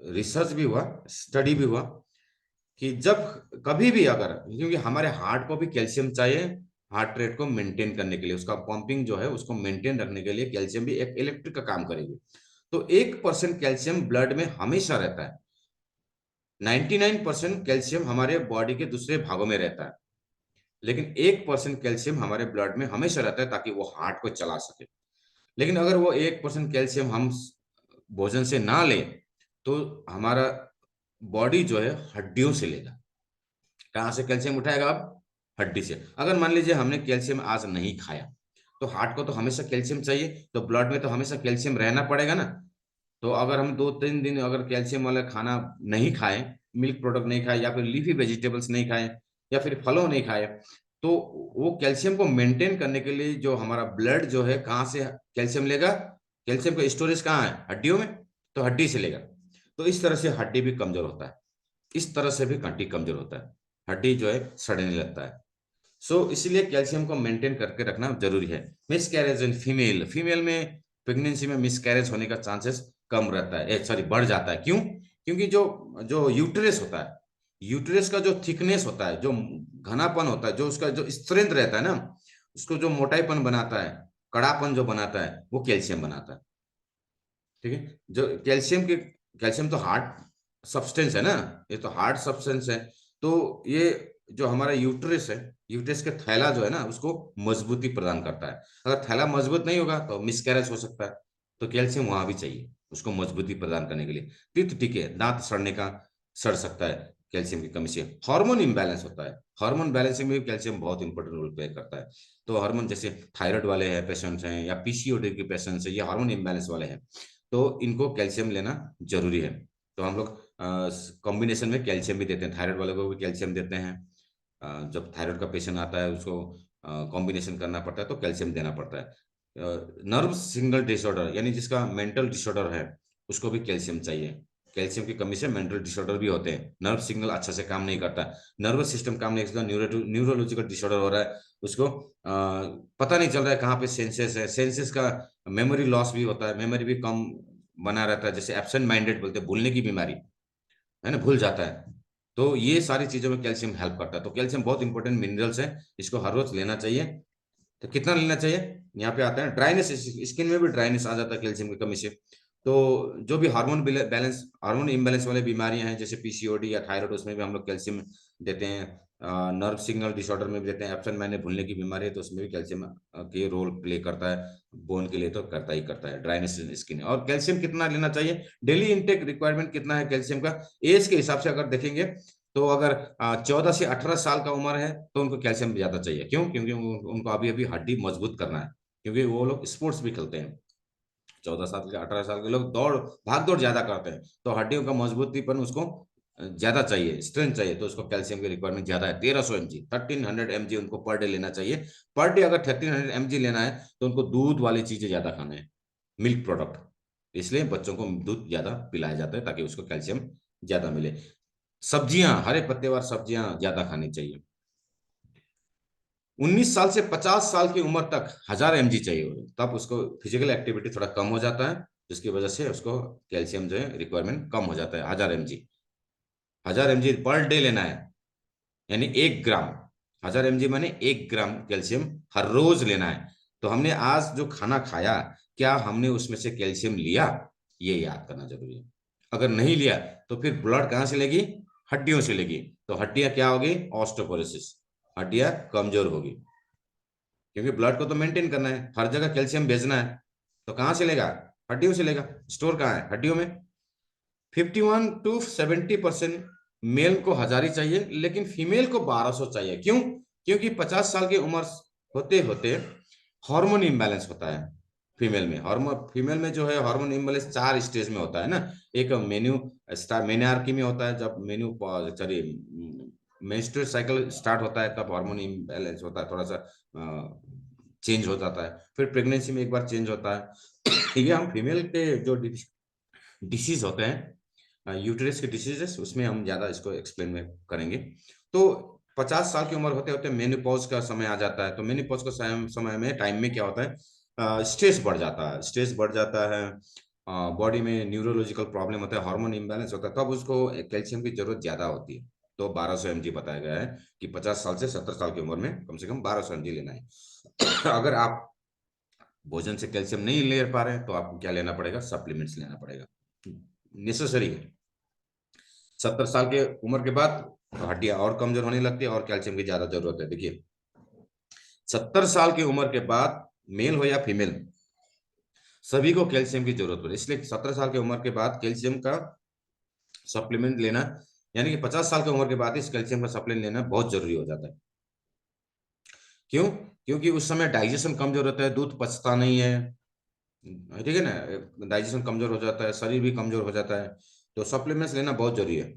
S1: रिसर्च भी हुआ, स्टडी भी हुआ, कि जब कभी भी अगर, क्योंकि हमारे हार्ट को भी कैल्शियम चाहिए हार्ट रेट को मेंटेन करने के लिए, उसका पंपिंग जो है उसको मेंटेन रखने के लिए कैल्शियम भी एक इलेक्ट्रिक का काम करेगी। तो 1% कैल्शियम ब्लड में हमेशा रहता है। 99% कैल्शियम हमारे बॉडी के दूसरे भागों में रहता है, लेकिन 1% कैल्शियम हमारे ब्लड में हमेशा रहता है, ताकि वो हार्ट को चला सके। लेकिन अगर वो 1% कैल्शियम हम भोजन से ना ले, तो हमारा बॉडी जो है हड्डियों से लेगा। कहाँ से कैल्शियम उठाएगा? अब हड्डी से। अगर मान लीजिए हमने कैल्शियम आज नहीं खाया, तो हार्ट को तो हमेशा कैल्शियम चाहिए, तो ब्लड में तो हमेशा कैल्शियम रहना पड़ेगा ना। तो अगर हम 2 3 दिन अगर कैल्शियम वाला खाना नहीं खाएं, मिल्क प्रोडक्ट नहीं खाए, या फिर लीफी वेजिटेबल्स नहीं खाएं, या फिर फलों नहीं खाए, तो वो कैल्शियम को मेंटेन करने के लिए जो हमारा ब्लड जो है, कहाँ से कैल्शियम लेगा? कैल्शियम का स्टोरेज कहाँ है? हड्डियों में। तो हड्डी से लेगा। तो इस तरह से हड्डी भी कमजोर होता है, इस तरह से भी हड्डी कमजोर होता है, हड्डी जो है सड़ने लगता है। सो इसलिए कैल्शियम को मेंटेन करके रखना जरूरी है। Miss carriage in female, female में प्रेगनेंसी में मिस कैरेज होने का चांसेस कम रहता है, सॉरी बढ़ जाता है। क्यों? क्योंकि जो जो यूटेरस होता है, यूटेरस का जो थिकनेस होता है, जो घनापन होता है, जो उसका जो स्ट्रेंथ रहता है ना, उसको जो मोटाईपन बनाता है, कड़ापन जो बनाता है, वो कैल्शियम बनाता है। ठीक है। जो कैल्शियम तो हार्ड सब्सटेंस है ना, ये तो हार्ड सब्सटेंस है। तो ये जो हमारा यूट्रस है, यूट्रस के थैला जो है ना, उसको मजबूती प्रदान करता है। अगर थैला मजबूत नहीं होगा तो मिसकैरेज हो सकता है। तो कैल्शियम वहां भी चाहिए उसको मजबूती प्रदान करने के लिए। तीत ठीक है, दांत सड़ने का, सड़ सकता है कैल्शियम की कमी से। हार्मोन इम्बैलेंस होता है, हार्मोन बैलेंसिंग में भी कैल्शियम बहुत इंपॉर्टेंट रोल प्ले करता है। तो हार्मोन, जैसे थायराइड वाले हैं पेशेंट्स हैं, या पीसीओडी के पेशेंट्स हैं, ये हार्मोन इम्बैलेंस वाले हैं, तो इनको कैल्शियम लेना जरूरी है। तो हम लोग कॉम्बिनेशन में कैल्शियम भी देते हैं, थायराइड वाले को भी कैल्शियम देते हैं। जब थायराइड का पेशेंट आता है, उसको कॉम्बिनेशन करना पड़ता है, तो कैल्शियम देना पड़ता है। नर्व सिग्नल डिसऑर्डर, यानी जिसका मेंटल डिसऑर्डर है, उसको भी कैल्शियम चाहिए। कैल्शियम की कमी से मेंटल डिसऑर्डर भी होते हैं, नर्व सिग्नल अच्छा से काम नहीं करता, नर्वस सिस्टम काम नहीं करता, न्यूरोलॉजिकल डिसऑर्डर हो रहा है उसको, पता नहीं चल रहा है कहाँ पे सेंसेस है, सेंसेस का मेमोरी लॉस भी होता है, मेमोरी भी कम बना रहता है, जैसे एब्सेंट माइंडेड बोलते हैं, भूलने की बीमारी है ना, भूल जाता है। तो ये सारी चीजों में कैल्शियम हेल्प करता है। तो कैल्शियम बहुत इंपॉर्टेंट मिनरल्स है, इसको हर रोज लेना चाहिए। तो कितना लेना चाहिए? यहाँ पे आता है ड्राइनेस, स्किन में भी ड्राइनेस आ जाता है कैल्शियम की कमी से। तो जो भी हार्मोन इम्बैलेंस वाले बीमारियां हैं, जैसे पीसीओडी या थायराइड, उसमें भी हम लोग कैल्शियम देते हैं। नर्व सिग्नल डिसऑर्डर में भी देते हैं। एब्सेंट माइंडेड भूलने की बीमारी है, तो उसमें भी कैल्शियम के रोल प्ले करता है। बोन के लिए तो करता ही करता है, ड्राइनेस स्किन। और कैल्शियम कितना लेना चाहिए? डेली इंटेक रिक्वायरमेंट कितना है कैल्शियम का? एज के हिसाब से अगर देखेंगे, तो अगर 14 से 18 साल का उम्र है, तो उनको कैल्शियम ज्यादा चाहिए। क्यों? क्योंकि उनको अभी अभी हड्डी मजबूत करना है, क्योंकि वो लोग स्पोर्ट्स भी खेलते हैं। 14 साल के 18 साल के लोग भाग दौड़ ज्यादा करते हैं, तो हड्डियों का मजबूतीपन उसको ज्यादा चाहिए, स्ट्रेंथ चाहिए, तो उसको कैल्शियम की रिक्वायरमेंट ज्यादा है। 1300 mg, 1300 mg उनको पर डे लेना चाहिए। पर डे अगर 1300 mg लेना है, तो उनको दूध वाली चीजें ज्यादा खाना है, मिल्क प्रोडक्ट। इसलिए बच्चों को दूध ज्यादा पिलाया जाता है, ताकि उसको कैल्शियम ज्यादा मिले। सब्जियां, हरे पत्तेवार सब्जियां ज्यादा खानी चाहिए। 19 साल से 50 साल की उम्र तक 1000 mg चाहिए होगा, तब उसको फिजिकल एक्टिविटी थोड़ा कम हो जाता है, जिसकी वजह से उसको कैल्शियम जो है रिक्वायरमेंट कम हो जाता है। 1000 mg, 1000 mg पर डे लेना है, यानी 1 ग्राम। 1000 mg माने 1 ग्राम कैल्शियम हर रोज लेना है। तो हमने आज जो खाना खाया, क्या हमने उसमें से कैल्शियम लिया, ये याद करना जरूरी है। अगर नहीं लिया तो फिर ब्लड कहाँ से लेगी, हड्डियों से लेगी। तो हड्डियां क्या होगी, ऑस्टियोपोरोसिस, हड्डियां कमजोर होगी, क्योंकि ब्लड को तो मेंटेन करना है, हर जगह कैल्शियम भेजना है। तो कहाँ से लेगा, हड्डियों से लेगा। स्टोर कहाँ है, हड्डियों में। 51 to 70% मेल को 1000 ही चाहिए, लेकिन फीमेल को 1200 चाहिए। क्यों, क्योंकि 50 साल की उम्र होते होते हार्मोन इम्बैलेंस होता है फीमेल में। हार्मोन फीमेल में जो है हार्मोन इम्बैलेंस 4 स्टेज में होता है ना। एक मेन्यू स्टार मेनार्की में होता है, जब menu sorry menstrual cycle start होता है, तब हार्मोन इम्बैलेंस होता है, थोड़ा सा चेंज हो जाता है। फिर प्रेगनेंसी में एक बार चेंज होता है। ये हम फीमेल के जो डिसीज होते हैं, यूटेरस के डिसीजेस, उसमें हम ज्यादा इसको एक्सप्लेन में करेंगे। तो 50 साल की उम्र होते होते मेनोपॉज का समय आ जाता है। तो मेनोपॉज का समय में टाइम में क्या होता है, स्ट्रेस बढ़ जाता है, स्ट्रेस बढ़ जाता है, बॉडी में न्यूरोलॉजिकल प्रॉब्लम होता है, हार्मोन इम्बैलेंस होता है, तब उसको कैल्शियम की जरूरत ज्यादा होती है। तो 1200 mg बताया गया है कि 50 साल से 70 साल की उम्र में कम से कम 1200 mg लेना है। अगर आप भोजन से कैल्शियम नहीं ले पा रहे हैं तो आपको क्या लेना पड़ेगा, सप्लीमेंट्स लेना पड़ेगा, नेसेसरी है। 70 साल के उम्र के बाद तो हड्डियां और कमजोर होने लगती है और कैल्शियम की ज्यादा जरूरत है। देखिए, 70 साल की उम्र के बाद मेल हो या फीमेल, सभी को कैल्शियम की जरूरत होती है। इसलिए 17 साल की उम्र के बाद कैल्शियम का सप्लीमेंट लेना, यानी कि 50 साल की उम्र के बाद इस कैल्शियम का सप्लीमेंट लेना बहुत जरूरी हो जाता है। क्यों, क्योंकि उस समय डाइजेशन कमजोर होता है, दूध पचता नहीं है, ठीक है ना, डाइजेशन कमजोर हो जाता है, शरीर भी कमजोर हो जाता है। तो सप्लीमेंट्स लेना बहुत जरूरी है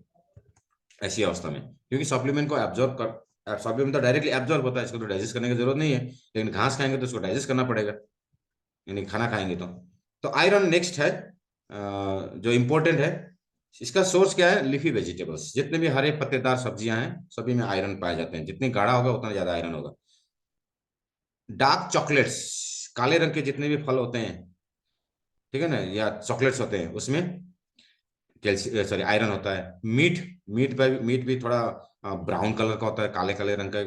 S1: ऐसी अवस्था में, क्योंकि सप्लीमेंट को एब्जॉर्ब कर, सप्लीमेंट तो डायरेक्टली एब्जॉर्ब होता है, इसको तो डाइजेस्ट करने की जरूरत नहीं है। लेकिन घास खाएंगे तो इसको डाइजेस्ट करना पड़ेगा, यानी खाना खाएंगे तो आयरन नेक्स्ट है, जो इम्पोर्टेंट है। इसका सोर्स क्या है, लीफी वेजिटेबल्स, जितने भी हरे पत्तेदार सब्जियां हैं सभी में आयरन पाए जाते हैं। जितनी गाढ़ा होगा उतना ज्यादा आयरन होगा। डार्क चॉकलेट्स, काले रंग के जितने भी फल होते हैं, ठीक है ना, या चॉकलेट्स होते हैं, उसमें कैल्शियम सॉरी आयरन होता है। मीट, मीट भी थोड़ा ब्राउन कलर का होता है, काले काले रंग का,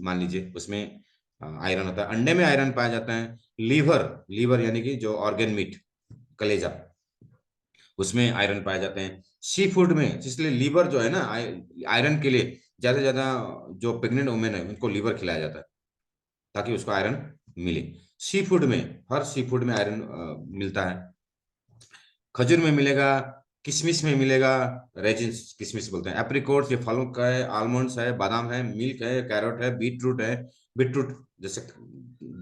S1: मान लीजिए, उसमें आयरन होता है। अंडे में आयरन पाया जाता है। लीवर, लीवर यानी कि जो ऑर्गेन मीट, कलेजा, उसमें आयरन पाए जाते हैं। सी फूड में, इसलिए लीवर जो है ना, आयरन के लिए ज्यादा से ज्यादा जो प्रेग्नेंट वुमेन है उनको लीवर खिलाया जाता है, ताकि उसको आयरन मिले। सी फूड में, हर सी फूड में आयरन मिलता है। खजूर में मिलेगा, किशमिश में मिलेगा, रेजिन्स किशमिश बोलते हैं, एप्रिकॉट ये फलों का है, आलमंड्स है, बादाम है, मिल्क है, कैरोट है, बीटरूट है। बीटरूट जैसे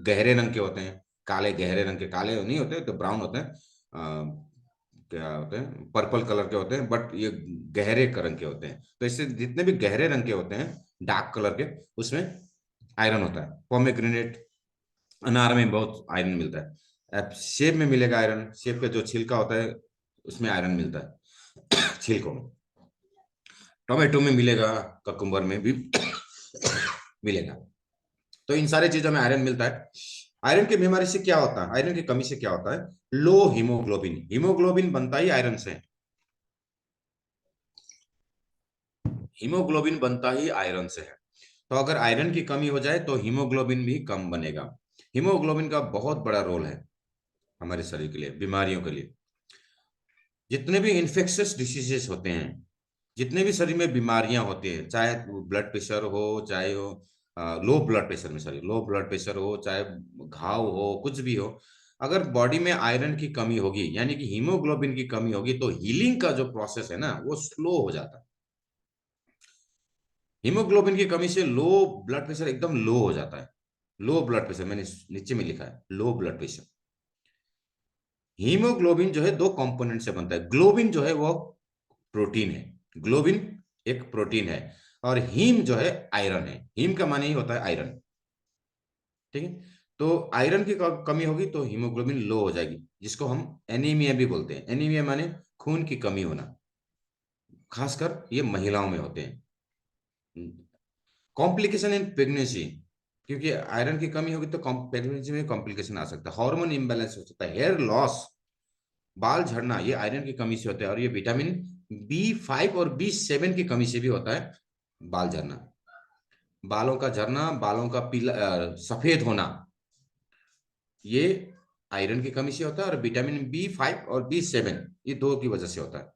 S1: गहरे रंग के होते हैं, काले गहरे रंग के, काले नहीं होते तो ब्राउन होते हैं, क्या होते हैं, पर्पल कलर के होते हैं, बट ये गहरे रंग के होते हैं। तो इससे जितने भी गहरे रंग के होते हैं, डार्क कलर के, उसमें आयरन होता है। पोमेग्रेनेट, अनार में बहुत आयरन मिलता है। सेब में मिलेगा आयरन, सेब का जो छिलका होता है उसमें आयरन मिलता है, छिलकों में। टोमेटो में मिलेगा, ककुम्बर में भी मिलेगा। तो इन सारी चीजों में आयरन मिलता है। आयरन की बीमारी से क्या होता है, आयरन की कमी से क्या होता है, लो हीमोग्लोबिन, हीमोग्लोबिन बनता ही आयरन से, हीमोग्लोबिन बनता ही आयरन से है। तो अगर आयरन की कमी हो जाए तो हीमोग्लोबिन भी कम बनेगा। हीमोग्लोबिन का बहुत बड़ा रोल है हमारे शरीर के लिए, बीमारियों के लिए। जितने भी इन्फेक्शियस डिसीजेस होते हैं, जितने भी शरीर में बीमारियां होती हैं, चाहे ब्लड प्रेशर हो, चाहे हो लो ब्लड प्रेशर में, सॉरी लो ब्लड प्रेशर हो, चाहे घाव हो, कुछ भी हो, अगर बॉडी में आयरन की कमी होगी, यानी कि हीमोग्लोबिन की कमी होगी, तो हीलिंग का जो प्रोसेस है ना वो स्लो हो जाता है। हीमोग्लोबिन की कमी से लो ब्लड प्रेशर एकदम लो हो जाता है। लो ब्लड प्रेशर, मैंने नीचे में लिखा है लो ब्लड प्रेशर। हीमोग्लोबिन जो है दो कंपोनेंट से बनता है। ग्लोबिन जो है वो प्रोटीन है, ग्लोबिन एक प्रोटीन है, और हीम जो है आयरन है। हीम का माने ही होता है आयरन, ठीक है। तो आयरन की कमी होगी तो हीमोग्लोबिन लो हो जाएगी, जिसको हम एनीमिया भी बोलते हैं। एनीमिया माने खून की कमी होना, खासकर ये महिलाओं में होते हैं। कॉम्प्लिकेशन इन प्रेगनेंसी, क्योंकि आयरन की कमी होगी तो प्रेगनेंसी में कॉम्प्लिकेशन आ सकता है, हार्मोन इम्बैलेंस हो सकता है, हेयर लॉस, बाल झड़ना, ये आयरन की कमी से होता है। और ये विटामिन B5 और B7 की कमी से भी होता है बाल झड़ना, बालों का झड़ना, बालों का पीला सफेद होना, ये आयरन की कमी से होता है। और विटामिन B5 और B7 ये दो की वजह से होता है।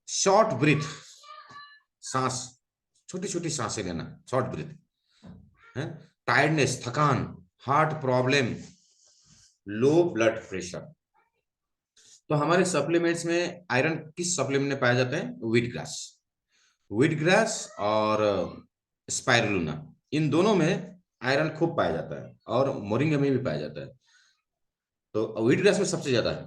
S1: शॉर्ट ब्रीथ, सांस, छोटी छोटी सांसें लेना, शॉर्ट ब्रीथ है। टायर्डनेस, थकान, heart problem, low blood pressure. तो हमारे सप्लीमेंट्स में आयरन किस सप्लीमेंट में पाया जाता है? व्हीट ग्रास, व्हीट ग्रास और स्पाइरुलिना, इन दोनों में आयरन खूब पाया जाता है, और मोरिंगा में भी पाया जाता है। तो व्हीट ग्रास में सबसे ज्यादा है।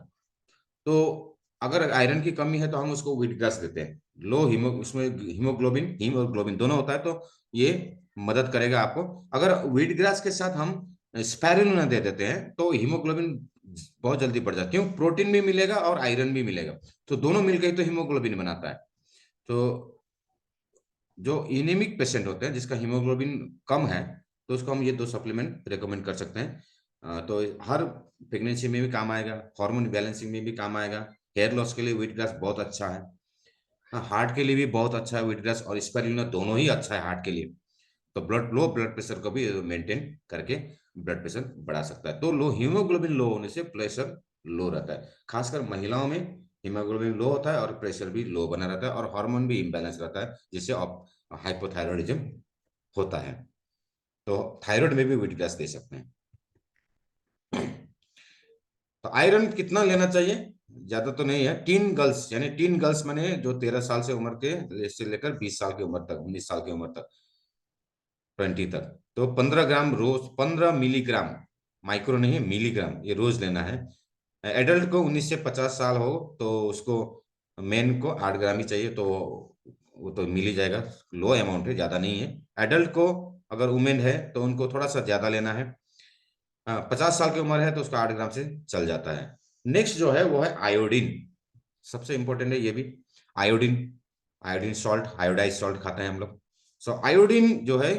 S1: तो अगर आयरन की कमी है तो हम उसको व्हीट ग्रास देते हैं। लो हीमो, उसमें हीमोग्लोबिन, हीम और ग्लोबिन दोनों होता है, तो ये मदद करेगा आपको। अगर व्हीट ग्रास के साथ हम स्पाइरुलिना दे देते हैं तो हीमोग्लोबिन बहुत जल्दी बढ़ जाता है, क्यों? प्रोटीन भी मिलेगा और आयरन भी मिलेगा, तो दोनों मिलकर ही तो हीमोग्लोबिन बनाता है। तो जो इनेमिक पेशेंट होते हैं, जिसका हीमोग्लोबिन कम है, तो उसको हम ये दो सप्लीमेंट रेकमेंड कर सकते हैं। तो हर प्रेगनेंसी में भी काम आएगा, हार्मोन बैलेंसिंग में भी काम आएगा, हेयर लॉस के लिए व्हीट ग्रास बहुत अच्छा है, हार्ट के लिए भी बहुत अच्छा है व्हीट ग्रास, और स्पाइरुलिना दोनों ही अच्छा है हार्ट के लिए। तो ब्लड प्रेशर को भी मेंटेन करके ब्लड प्रेशर बढ़ा सकता है। तो लो हीमोग्लोबिन लो होने से प्रेशर लो रहता है, खासकर महिलाओं में हीमोग्लोबिन लो होता है और प्रेशर भी लो बना रहता है, और हार्मोन भी इम्बैलेंस रहता है, जिससे हाइपोथायरॉयडिज्म होता है। तो थायराइड में भी व्हीट ग्रास दे सकते हैं। तो आयरन कितना लेना चाहिए? ज्यादा तो नहीं है। टीन गर्ल्स, यानी टीन गर्ल्स माने जो 13 साल से उम्र के से लेकर 20 साल की उम्र तक, 19 साल की उम्र तक, 20 तक, तो 15 ग्राम रोज, 15 मिलीग्राम, माइक्रो नहीं मिलीग्राम, ये रोज लेना है। एडल्ट को 19 से 50 साल हो तो उसको, मेन को 8 ग्राम ही चाहिए, तो वो तो मिल ही जाएगा, लो अमाउंट है, ज्यादा नहीं है। एडल्ट को, अगर वुमेन है तो उनको थोड़ा सा ज्यादा लेना है। 50 साल की उम्र है तो उसका 8 ग्राम से चल जाता है। नेक्स्ट जो है वो है आयोडीन, सबसे इंपॉर्टेंट है ये भी। Iodine, iodine salt, iodized salt खाते हैं हम लोग। सो आयोडीन जो है,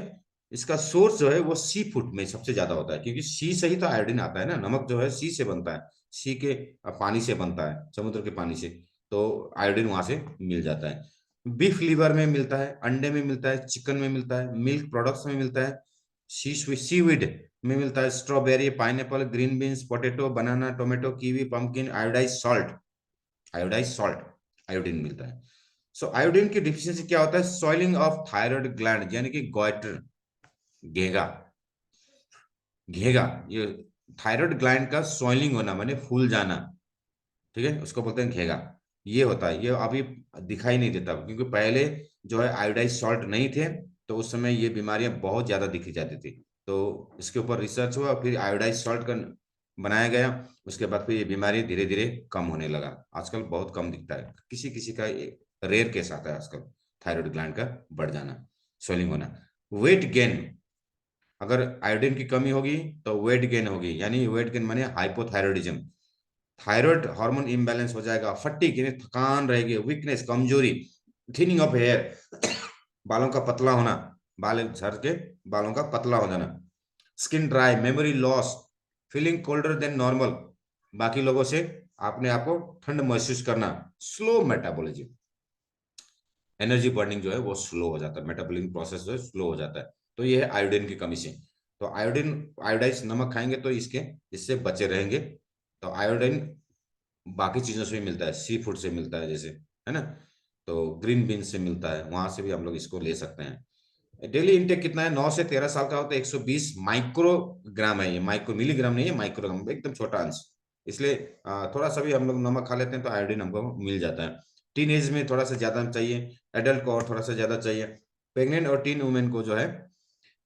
S1: इसका सोर्स जो है वो सी फूड में सबसे ज्यादा होता है, क्योंकि सी से ही तो आयोडीन आता है ना, नमक जो है सी से बनता है, सी के पानी से बनता है, समुद्र के पानी से। तो आयोडीन वहां से मिल जाता है। बीफ लीवर में मिलता है, अंडे में मिलता है, चिकन में मिलता है, मिल्क प्रोडक्ट्स में मिलता है, सीवीड में मिलता है, strawberry, pineapple, green beans, potato, banana, tomato, kiwi, pumpkin, iodized salt, iodized salt, iodine मिलता है। सो आयोडीन की डिफिशियंसी क्या होता है? सॉइलिंग ऑफ थायराइड ग्लैंड, यानी कि गोइटर, घेगा, घेगा, ये थायराइड ग्लैंड का सॉइलिंग होना माने फूल जाना, ठीक है, उसको बोलते हैं घेगा। ये होता है, ये अभी दिखाई नहीं देता, क्योंकि पहले जो है आयोडाइज सॉल्ट नहीं थे, तो उस समय ये बीमारियां बहुत ज्यादा दिखी जाती थी। तो इसके ऊपर रिसर्च हुआ, फिर आयोडाइज सॉल्ट का बनाया गया, उसके बाद फिर ये बीमारी धीरे धीरे कम होने लगा। आजकल बहुत कम दिखता है, किसी किसी का रेयर केस आता है आजकल थायराइड ग्लैंड का बढ़ जाना, स्वेलिंग होना। वेट गेन, अगर आयोडीन की कमी होगी तो वेट गेन होगी, यानी वेट गेन माने हाइपोथायरॉयडिज्म, थायराइड हार्मोन इम्बैलेंस हो जाएगा, फटीग यानी थकान रहेगी, वीकनेस, कमजोरी, थिनिंग ऑफ हेयर, बालों का पतला होना, बाल झड़ के बालों का पतला हो जाना, skin dry, memory loss, feeling colder than normal, बाकी लोगों से अपने आप को ठंड महसूस करना, स्लो मेटाबॉलिज्म, एनर्जी बर्निंग जो है वो स्लो हो जाता है, मेटाबॉलिज्म प्रोसेस जो है स्लो हो जाता है। तो ये है आयोडीन की कमी से। तो आयोडीन, आयोडाइज नमक खाएंगे तो इसके, इससे बचे रहेंगे। तो आयोडीन बाकी चीजों से भी मिलता है, सी फूड से मिलता है जैसे, है ना, तो ग्रीन बीन से मिलता है, वहां से भी हम लोग इसको ले सकते हैं। डेली इंटेक कितना है? 9 से 13 साल का होता है 120 माइक्रोग्राम है, ये माइक्रो मिलीग्राम नहीं है, माइक्रोग्राम, एकदम छोटा अंश। इसलिए थोड़ा सा भी हम लोग नमक खा लेते हैं तो आयोडीन हमको मिल जाता है। टीन एज में थोड़ा सा ज्यादा चाहिए, एडल्ट को और थोड़ा सा ज्यादा चाहिए। प्रेग्नेंट और टीन वुमेन को जो है,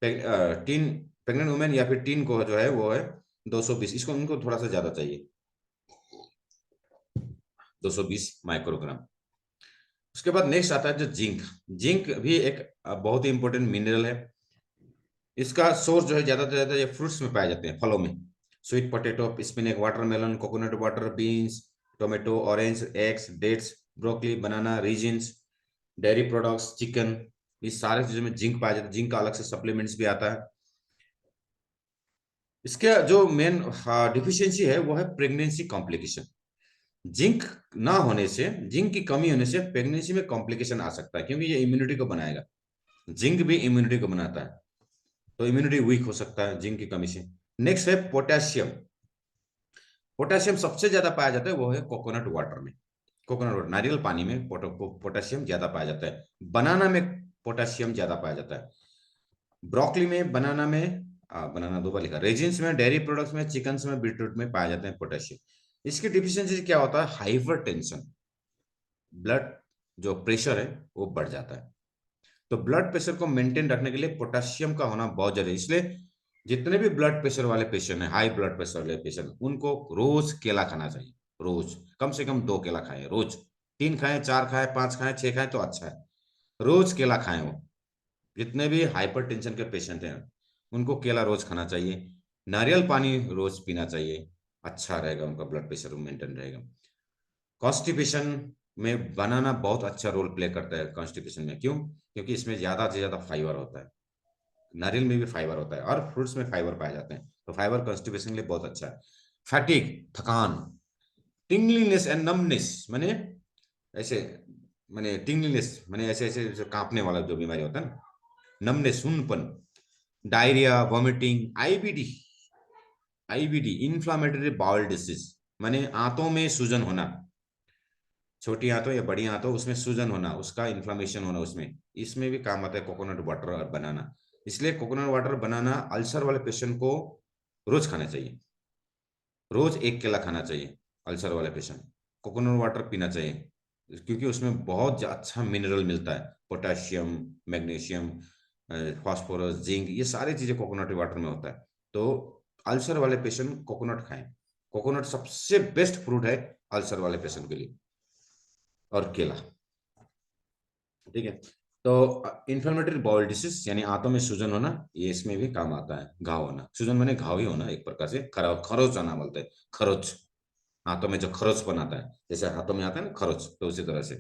S1: टीन, प्रेग्नेंट वुमेन या फिर टीन को जो है वो है 220, इसको उनको थोड़ा सा ज्यादा चाहिए, 220 माइक्रोग्राम। उसके बाद नेक्स्ट आता है जो जिंक। जिंक भी एक बहुत ही इंपॉर्टेंट मिनरल है। इसका सोर्स जो है ज्यादा से ज्यादा ये फ्रूट्स में पाए जाते हैं, फलों में। Sweet potato, spinach, watermelon, coconut water, beans, tomato, orange, eggs, dates, broccoli, banana, raisins, dairy products, chicken, इस सारे चीजों में जिंक पाया जाता है, जिंक का अलग से सप्लीमेंट्स भी आता है। इसके जो मेन डिफिशियंसी है वो है प्रेगनेंसी कॉम्प्लिकेशन। जिंक ना होने से, जिंक की कमी होने से प्रेगनेंसी में कॉम्प्लिकेशन आ सकता है, क्योंकि ये इम्यूनिटी को बनाएगा। जिंक भी इम्यूनिटी को बनाता है, तो इम्यूनिटी वीक हो सकता है जिंक की कमी से। नेक्स्ट है पोटेशियम। पोटेशियम सबसे ज्यादा पाया जाता है वो है कोकोनट वाटर में। कोकोनट वाटर, नारियल पानी में पोटेशियम ज्यादा पाया जाता है। बनाना में पोटेशियम ज्यादा पाया जाता है। ब्रोकली में, बनाना में, बनाना दो बार लिखा, रेजिन्स में, डेयरी प्रोडक्ट्स में, चिकन में, बीटरूट में पाया जाते हैं पोटेशियम। इसकी डिफिशियंसी क्या होता है? हाइपर टेंशन, ब्लड जो प्रेशर है वो बढ़ जाता है। तो ब्लड प्रेशर को मेंटेन रखने के लिए पोटेशियम का होना बहुत जरूरी है। इसलिए जितने भी ब्लड प्रेशर वाले पेशेंट हैं, हाई ब्लड प्रेशर वाले पेशेंट, उनको रोज केला खाना चाहिए। रोज कम से कम 2 केला खाएं रोज। 3 खाएं, 4 खाएं, 5 खाएं, 6 खाएं तो अच्छा है। रोज केला खाएं वो। जितने भी हाइपर टेंशन के पेशेंट हैं उनको केला रोज खाना चाहिए। नारियल पानी रोज पीना चाहिए, अच्छा रहेगा, उनका ब्लड प्रेशर मेंटेन रहेगा। कॉन्स्टिपेशन में बनाना बहुत अच्छा रोल प्ले करता है। कॉन्स्टिपेशन में क्यों? क्योंकि इसमें ज्यादा से ज्यादा फाइबर होता है। नारियल में भी फाइबर होता है और फ्रूट्स में फाइबर पाए जाते हैं, तो फाइबर कॉन्स्टिपेशन के लिए बहुत अच्छा है। फैटिक, थकान, टिंगलीनेस एंड नमनेस, माने ऐसे, माने टिंगलीनेस माने ऐसे ऐसे जो कांपने वाला जो बीमारी होता है ना, नमनेस सुनपन, diarrhoea, vomiting, IBD. IBD inflammatory bowel disease, माने आंतों में सूजन होना, छोटी आंतों या बड़ी आंतों, उसमें सूजन होना, उसका इन्फ्लामेशन होना, उसमें, इसमें भी काम आता है कोकोनट वाटर और बनाना। इसलिए कोकोनट वाटर, बनाना अल्सर वाले पेशेंट को रोज खाना चाहिए। रोज 1 केला खाना चाहिए अल्सर वाले पेशेंट। कोकोनट वाटर पीना चाहिए, क्योंकि उसमें बहुत अच्छा मिनरल मिलता है, पोटेशियम, मैग्नीशियम, फास्फोरस, जिंक, ये सारी चीजें कोकोनट वाटर में होता है। तो अल्सर वाले पेशेंट कोकोनट खाएं। कोकोनट सबसे बेस्ट फ्रूट है अल्सर वाले पेशेंट के लिए, और केला। ठीक है। तो इन्फ्लेमेटरी बाउल डिसीज यानी आंतों में सूजन होना, ये इसमें भी काम आता है। घाव होना, सूजन माने घाव ही होना एक प्रकार से, खरोच आना बोलते हैं, खरोच। हाथों में जो खरोच बनाता है, जैसे हाथों में आता है ना खरोच, तो उसी तरह से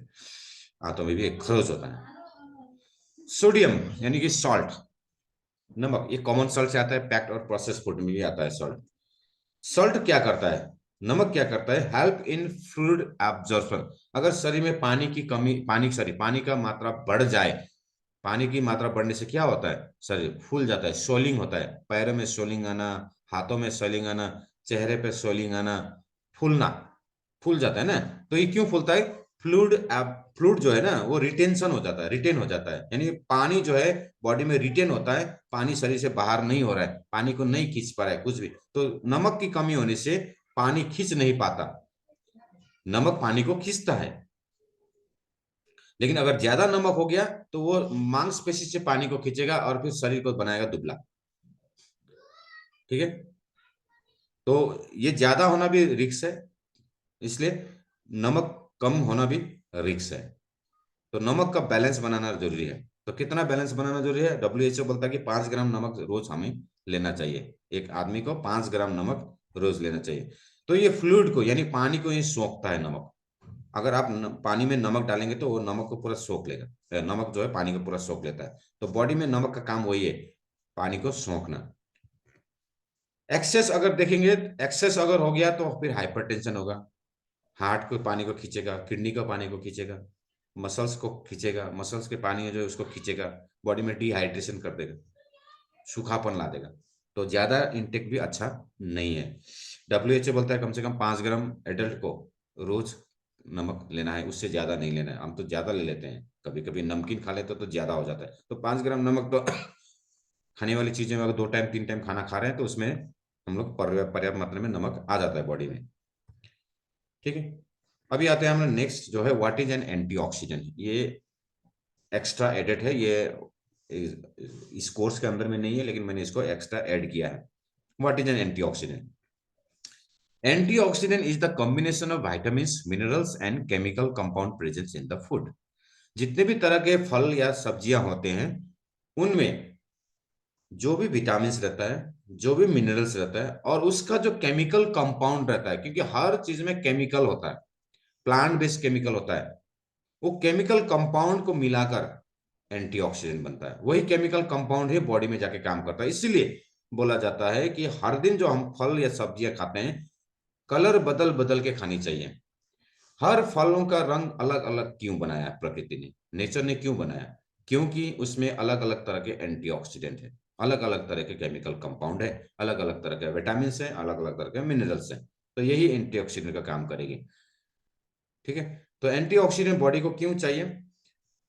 S1: हाथों में भी एक खरोच होता है। सोडियम यानी कि सॉल्ट, नमक, ये कॉमन सॉल्ट से आता है, पैक्ड और प्रोसेस फूड में भी आता है सॉल्ट। सॉल्ट क्या करता है, नमक क्या करता है? Help in fluid absorption. अगर शरीर में पानी की कमी, पानी का मात्रा बढ़ जाए, पानी की मात्रा बढ़ने से क्या होता है? शरीर फूल जाता है, सोलिंग होता है, पैरों में सोलिंग आना, हाथों में सोलिंग आना, चेहरे पे सोलिंग आना, फूलना, फूल जाता है ना। तो ये क्यों फूलता है? फ्लूइड, फ्लूइड जो है ना वो रिटेंशन हो जाता है, रिटेन हो जाता है, यानी पानी जो है बॉडी में रिटेन होता है, पानी शरीर से बाहर नहीं हो रहा है, पानी को नहीं खींच पा रहा है कुछ भी। तो नमक की कमी होने से पानी खींच नहीं पाता। नमक पानी को खींचता है, लेकिन अगर ज्यादा नमक हो गया तो वो मांसपेशी से पानी को खींचेगा और फिर शरीर को बनाएगा दुबला। ठीक है। तो ये ज्यादा होना भी रिक्स है, इसलिए नमक कम होना भी रिक्स है। तो नमक का बैलेंस बनाना जरूरी है। तो कितना बैलेंस बनाना जरूरी है? डब्ल्यूएचओ बोलता है कि 5 ग्राम नमक रोज हमें लेना चाहिए। एक आदमी को 5 ग्राम नमक रोज लेना चाहिए। तो ये फ्लूइड को यानी पानी को ये सोखता है नमक। अगर आप पानी में नमक डालेंगे तो वो नमक को पूरा सोख लेगा, नमक जो है पानी को पूरा सोख लेता है। तो बॉडी में नमक का काम वही है, पानी को सोखना। एक्सेस अगर देखेंगे, एक्सेस अगर हो गया तो फिर हाइपरटेंशन होगा। हार्ट को पानी को खींचेगा, किडनी का पानी को खींचेगा, मसल्स को खींचेगा, मसल्स के पानी जो है उसको खींचेगा, बॉडी में डिहाइड्रेशन कर देगा, सूखापन ला देगा। तो ज्यादा इंटेक भी अच्छा नहीं है। डब्ल्यूएचओ बोलता है कम से कम 5 ग्राम एडल्ट को रोज नमक लेना है, उससे ज्यादा नहीं लेना है। हम तो ज्यादा ले लेते हैं, कभी कभी नमकीन खा लेते तो ज्यादा हो जाता है। तो 5 ग्राम नमक तो खाने वाली चीजें में अगर 2 टाइम 3 टाइम खाना खा रहे हैं तो उसमें हम लोग पर्याप्त मात्रा में नमक आ जाता है बॉडी में। ठीक है। अभी आते हैं हम नेक्स्ट, जो है व्हाट इज एन एंटीऑक्सीडेंट। ये एक्स्ट्रा एडेड है, ये इस कोर्स के अंदर में नहीं है, लेकिन मैंने इसको एक्स्ट्रा ऐड किया है। What is an antioxidant? Antioxidant is the combination of vitamins, minerals and chemical compound present in the food. जितने भी तरह के फल या सब्जियां होते हैं उनमें जो भी विटामिन रहता है, जो भी मिनरल्स रहता है, और उसका जो केमिकल कंपाउंड रहता है, क्योंकि हर चीज में केमिकल होता है, प्लांट बेस्ड केमिकल होता है, वो केमिकल कंपाउंड को मिलाकर एंटीऑक्सीडेंट बनता है, वही केमिकल कंपाउंड है बॉडी में जाके काम करता है। इसीलिए बोला जाता है कि हर दिन जो हम फल या सब्जियां खाते हैं, कलर बदल बदल के खानी चाहिए। हर फलों का रंग अलग अलग क्यों बनाया प्रकृति ने, नेचर ने क्यों बनाया? क्योंकि उसमें अलग अलग तरह के एंटीऑक्सीडेंट है, अलग अलग तरह के केमिकल कंपाउंड है, अलग अलग तरह के विटामिन है, अलग अलग तरह के मिनरल्स हैं। तो यही एंटीऑक्सीडेंट का काम करेगी। ठीक है। तो एंटीऑक्सीडेंट बॉडी को क्यों चाहिए?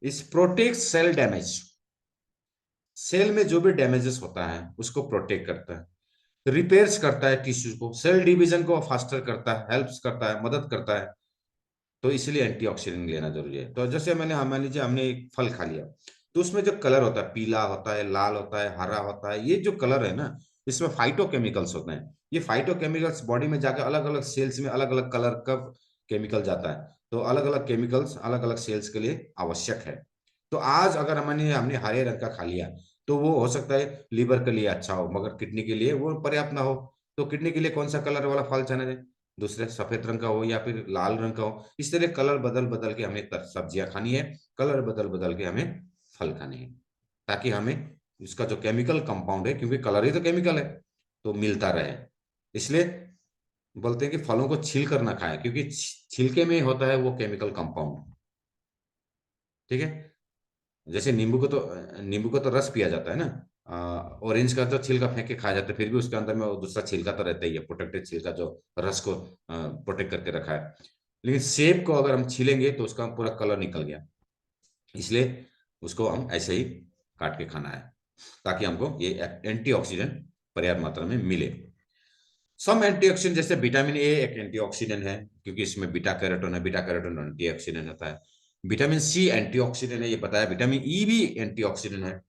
S1: इस प्रोटेक्ट सेल डैमेज, सेल में जो भी डैमेजेस होता है उसको प्रोटेक्ट करता है, रिपेयर्स करता है टिश्यू को, सेल डिवीजन को फास्टर करता है, हेल्प्स करता है, मदद करता है। तो इसलिए एंटीऑक्सीडेंट लेना जरूरी है। तो जैसे मान लीजिए हमने एक फल खा लिया, तो उसमें जो कलर होता है, पीला होता है, लाल होता है, हरा होता है, ये जो कलर है ना, इसमें फाइटोकेमिकल्स होते हैं। ये फाइटोकेमिकल्स बॉडी में जाकर अलग अलग सेल्स में अलग अलग कलर का केमिकल जाता है। तो अलग अलग केमिकल्स अलग अलग सेल्स के लिए आवश्यक है। तो आज अगर हमने हमने हरे रंग का खा लिया, तो वो हो सकता है लीवर के लिए अच्छा हो, मगर किडनी के लिए वो पर्याप्त ना हो। तो किडनी के लिए कौन सा कलर वाला फल चना है? दूसरे सफेद रंग का हो या फिर लाल रंग का हो। इस तरह कलर बदल बदल के हमें सब्जियां खानी है, कलर बदल बदल के हमें फल खाने हैं, ताकि हमें इसका जो केमिकल कंपाउंड है, क्योंकि कलर ही तो केमिकल है, तो मिलता रहे। इसलिए बोलते हैं कि फलों को छील कर ना खाएं, क्योंकि छिलके में होता है वो केमिकल कंपाउंड। ठीक है। जैसे नींबू को तो रस पिया जाता है ना, ऑरेंज का तो छिलका फेंक के खाया जाता है, फिर भी उसके अंदर में वो दूसरा छिलका तो रहता ही है, प्रोटेक्टेड छिलका जो रस को प्रोटेक्ट करके रखा है। लेकिन सेब को अगर हम छीलेंगे तो उसका पूरा कलर निकल गया। इसलिए उसको हम ऐसे ही काट के खाना है, ताकि हमको ये एंटीऑक्सीडेंट पर्याप्त मात्रा में मिले। सम एंटीऑक्सीडेंट जैसे विटामिन ए एक एंटीऑक्सीडेंट है, क्योंकि इसमें बीटा कैरोटीन है, बीटा कैरोटीन एंटीऑक्सीडेंट होता है। विटामिन सी एंटीऑक्सीडेंट है, ये बताया। विटामिन ई भी एंटीऑक्सीडेंट है।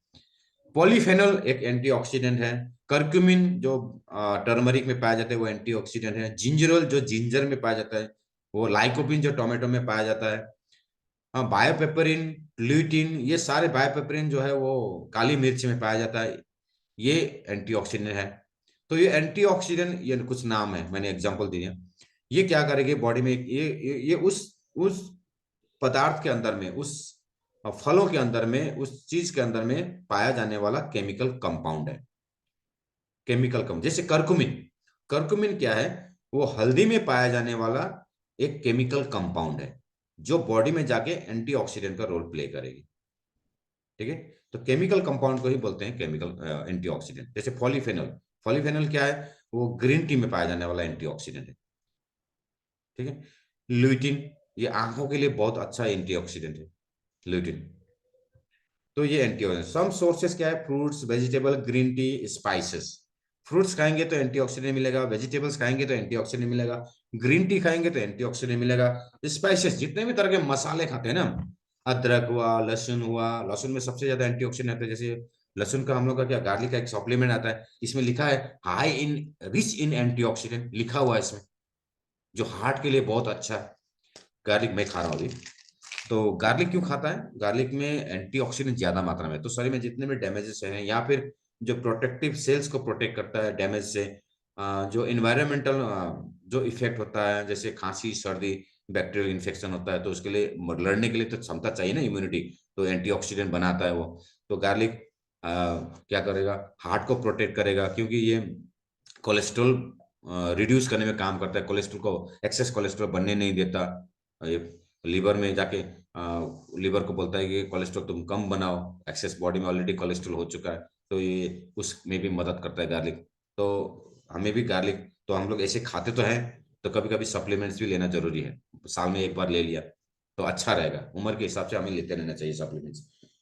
S1: पॉलीफेनॉल एक एंटीऑक्सीडेंट है। करक्यूमिन जो टर्मरिक में पाया जाता है वो एंटीऑक्सीडेंट है। जिंजरोल जो जिंजर में पाया जाता है, वो लाइकोपिन जो टोमेटो में पाया जाता है। हाँ, बायोपेपरिन, ल्यूटिन, ये सारे बायोपेपरिन जो है वो काली मिर्च में पाया जाता है, ये एंटीऑक्सीडेंट है। तो ये एंटीऑक्सीडेंट, ये कुछ नाम है, मैंने एग्जांपल दिए। ये क्या करेंगे बॉडी में, ये उस पदार्थ के अंदर में, उस फलों के अंदर में, उस चीज के अंदर में पाया जाने वाला केमिकल कंपाउंड है। केमिकल कंपाउंड जैसे करकुमिन, करकुमिन क्या है? वो हल्दी में पाया जाने वाला एक केमिकल कंपाउंड है, जो बॉडी में जाके एंटीऑक्सीडेंट का रोल प्ले करेगी। ठीक है। तो केमिकल कंपाउंड को ही बोलते हैं केमिकल एंटीऑक्सीडेंट। जैसे पॉलीफेनॉल, पॉलीफेनॉल क्या है? वो ग्रीन टी में पाया जाने वाला एंटीऑक्सीडेंट है। ठीक है। ल्यूटिन, ये आंखों के लिए बहुत अच्छा एंटीऑक्सीडेंट है, ल्यूटिन। तो ये एंटीऑक्सीडेंट सम सोर्सेस क्या है? Fruits, vegetable, green tea, spices. Fruits खाएंगे तो एंटीऑक्सीडेंट मिलेगा, वेजिटेबल्स खाएंगे तो एंटीऑक्सीडेंट मिलेगा, ग्रीन टी खाएंगे तो एंटीऑक्सीडेंट मिलेगा। स्पाइसेस जितने भी तरह के मसाले खाते हैं ना, अदरक हुआ, लहसुन हुआ, लहसुन में सबसे ज्यादा एंटीऑक्सीडेंट आता है। जैसे लहसुन का हम लोग का क्या, गार्लिक का एक सप्लीमेंट आता है, इसमें लिखा है high in, rich in antioxidant लिखा हुआ है इसमें, जो हार्ट के लिए बहुत अच्छा है। गार्लिक मैं खा रहा हूँ अभी। तो गार्लिक क्यों खाता है? गार्लिक में एंटीऑक्सीडेंट ज्यादा मात्रा में, तो शरीर में जितने भी डैमेजेस हैं, या फिर जो प्रोटेक्टिव सेल्स को प्रोटेक्ट करता है डैमेज से, जो इन्वायरमेंटल जो इफेक्ट होता है, जैसे खांसी, सर्दी, बैक्टीरियल इन्फेक्शन होता है, तो उसके लिए लड़ने के लिए तो क्षमता चाहिए ना, इम्यूनिटी। तो एंटीऑक्सीडेंट बनाता है वो। तो गार्लिक क्या करेगा? हार्ट को प्रोटेक्ट करेगा, क्योंकि ये कोलेस्ट्रॉल रिड्यूस करने में काम करता है, कोलेस्ट्रॉल को, एक्सेस कोलेस्ट्रॉल बनने नहीं देता। ये लीवर में जाके लीवर को बोलता है कि कोलेस्ट्रॉल तुम कम बनाओ, एक्सेस बॉडी में ऑलरेडी कोलेस्ट्रॉल हो चुका है। तो ये उसमें भी मदद करता है गार्लिक। तो हमें भी गार्लिक, तो हम लोग ऐसे खाते तो हैं, तो कभी कभी सप्लीमेंट्स भी लेना जरूरी है। साल में एक बार ले लिया तो अच्छा रहेगा। उम्र के हिसाब से हमें लेते रहना चाहिए सप्लीमेंट्स,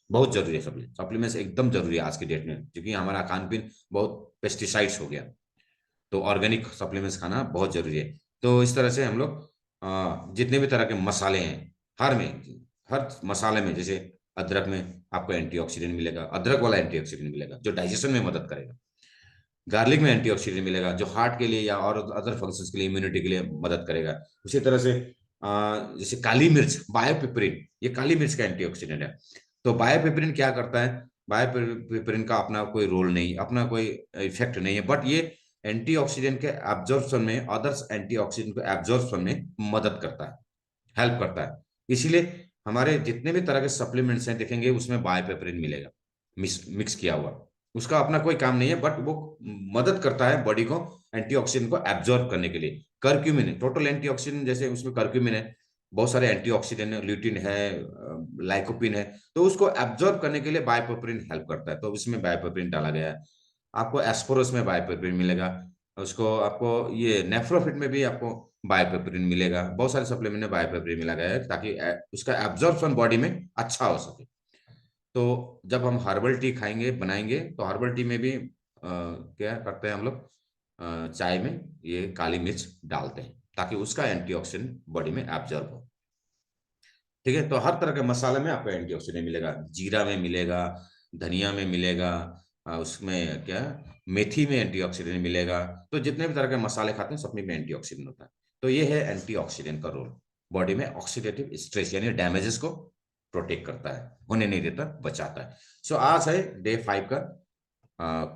S1: बहुत जरूरी है। सप्लीमेंट्स सप्लीमेंट्स एकदम जरूरी है आज की डेट में, क्योंकि हमारा खान पीन बहुत पेस्टिसाइड्स हो गया। तो ऑर्गेनिक सप्लीमेंट्स खाना बहुत जरूरी है। तो इस तरह से हम लोग जितने भी तरह के मसाले हैं, हर में, हर मसाले में, जैसे अदरक में आपको एंटीऑक्सीडेंट मिलेगा, अदरक वाला एंटीऑक्सीडेंट मिलेगा जो डाइजेशन में मदद करेगा। गार्लिक में एंटीऑक्सीडेंट मिलेगा जो हार्ट के लिए या और अदर फंक्शंस के लिए, इम्यूनिटी के लिए मदद करेगा। उसी तरह से जैसे काली मिर्च, बायोपिपरिन, ये काली मिर्च का एंटीऑक्सीडेंट है। तो बायोपिपरिन क्या करता है? बायोपिपरिन का अपना कोई रोल नहीं, अपना कोई इफेक्ट नहीं है, बट ये एंटीऑक्सीडेंट के एब्जॉर्प्शन में, अदर्स एंटीऑक्सीडेंट को एब्जॉर्प्शन में मदद करता है, हेल्प करता है। इसीलिए हमारे जितने भी तरह के सप्लीमेंट्स हैं देखेंगे उसमें बायोपेपरिन मिलेगा, मिक्स किया हुआ। उसका अपना कोई काम नहीं है, बट वो मदद करता है बॉडी को एंटीऑक्सीडेंट को एब्जॉर्ब करने के लिए। करक्यूमिन है टोटल एंटीऑक्सीडेंट, जैसे उसमें करक्यूमिन है, बहुत सारे एंटीऑक्सीडेंट है, ल्यूटिन है, लाइकोपिन है, तो उसको एब्जॉर्ब करने के लिए बायोपेपरिन हेल्प करता है, तो इसमें बायोपेपरिन डाला गया है। आपको एस्पोरस में बायोपेपरिन मिलेगा, उसको आपको ये नेफ्रोफिट में भी आपको बायोपेपरिन मिलेगा, बहुत सारे सप्लीमेंट में बायोपेपरिन मिला गया है ताकि उसका एब्जॉर्प्शन बॉडी में अच्छा हो सके। तो जब हम हर्बल टी खाएंगे बनाएंगे तो हर्बल टी में भी क्या करते हैं हम लोग, चाय में ये काली मिर्च डालते हैं ताकि उसका एंटीऑक्सीडेंट बॉडी में एब्जॉर्ब हो। ठीक है, तो हर तरह के मसाले में आपको एंटीऑक्सीडेंट मिलेगा, जीरा में मिलेगा, धनिया में मिलेगा, उसमें क्या मेथी में एंटीऑक्सीडेंट मिलेगा। तो जितने भी तरह के मसाले खाते हैं सब में एंटीऑक्सीडेंट होता है। तो ये है एंटीऑक्सीडेंट का रोल, बॉडी में ऑक्सीडेटिव स्ट्रेस यानी डैमेजेस को प्रोटेक्ट करता है, होने नहीं देता, बचाता है। सो आज है डे 5 का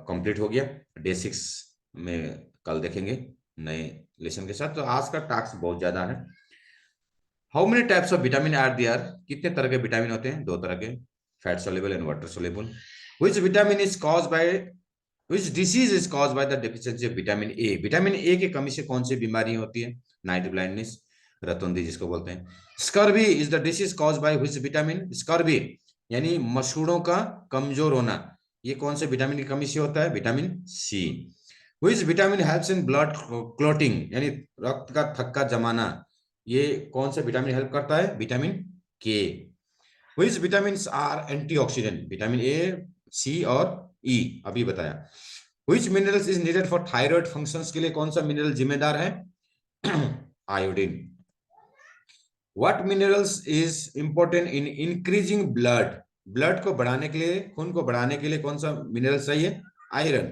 S1: कंप्लीट हो गया। डे 6 में कल देखेंगे नए लेसन के साथ। तो आज का टास्क बहुत ज्यादा है। How many types of vitamin are there, कितने तरह के विटामिन होते हैं? 2 तरह के, fat soluble and water soluble. Which vitamin is caused by, which disease is caused by the deficiency of vitamin A, vitamin A की कमी से कौन सी बीमारी होती है? नाइट ब्लाइंडनेस, रतौंधी जिसको बोलते हैं। Scurvy is the disease caused by which vitamin, scurvy यानी मसूड़ों का कमजोर होना, ये कौन से विटामिन की कमी से होता है? Vitamin C. Which vitamin helps in blood clotting यानी रक्त का थक्का जमाना, ये कौन सा विटामिन हेल्प करता है? Vitamin K. Which vitamin are antioxidant, vitamin A, C और ई अभी बताया। Which minerals is needed for thyroid functions, के लिए कौन सा मिनरल जिम्मेदार है? Iodine. What minerals is important in increasing blood, blood को बढ़ाने के लिए, खून को बढ़ाने के लिए कौन सा मिनरल चाहिए? Iron.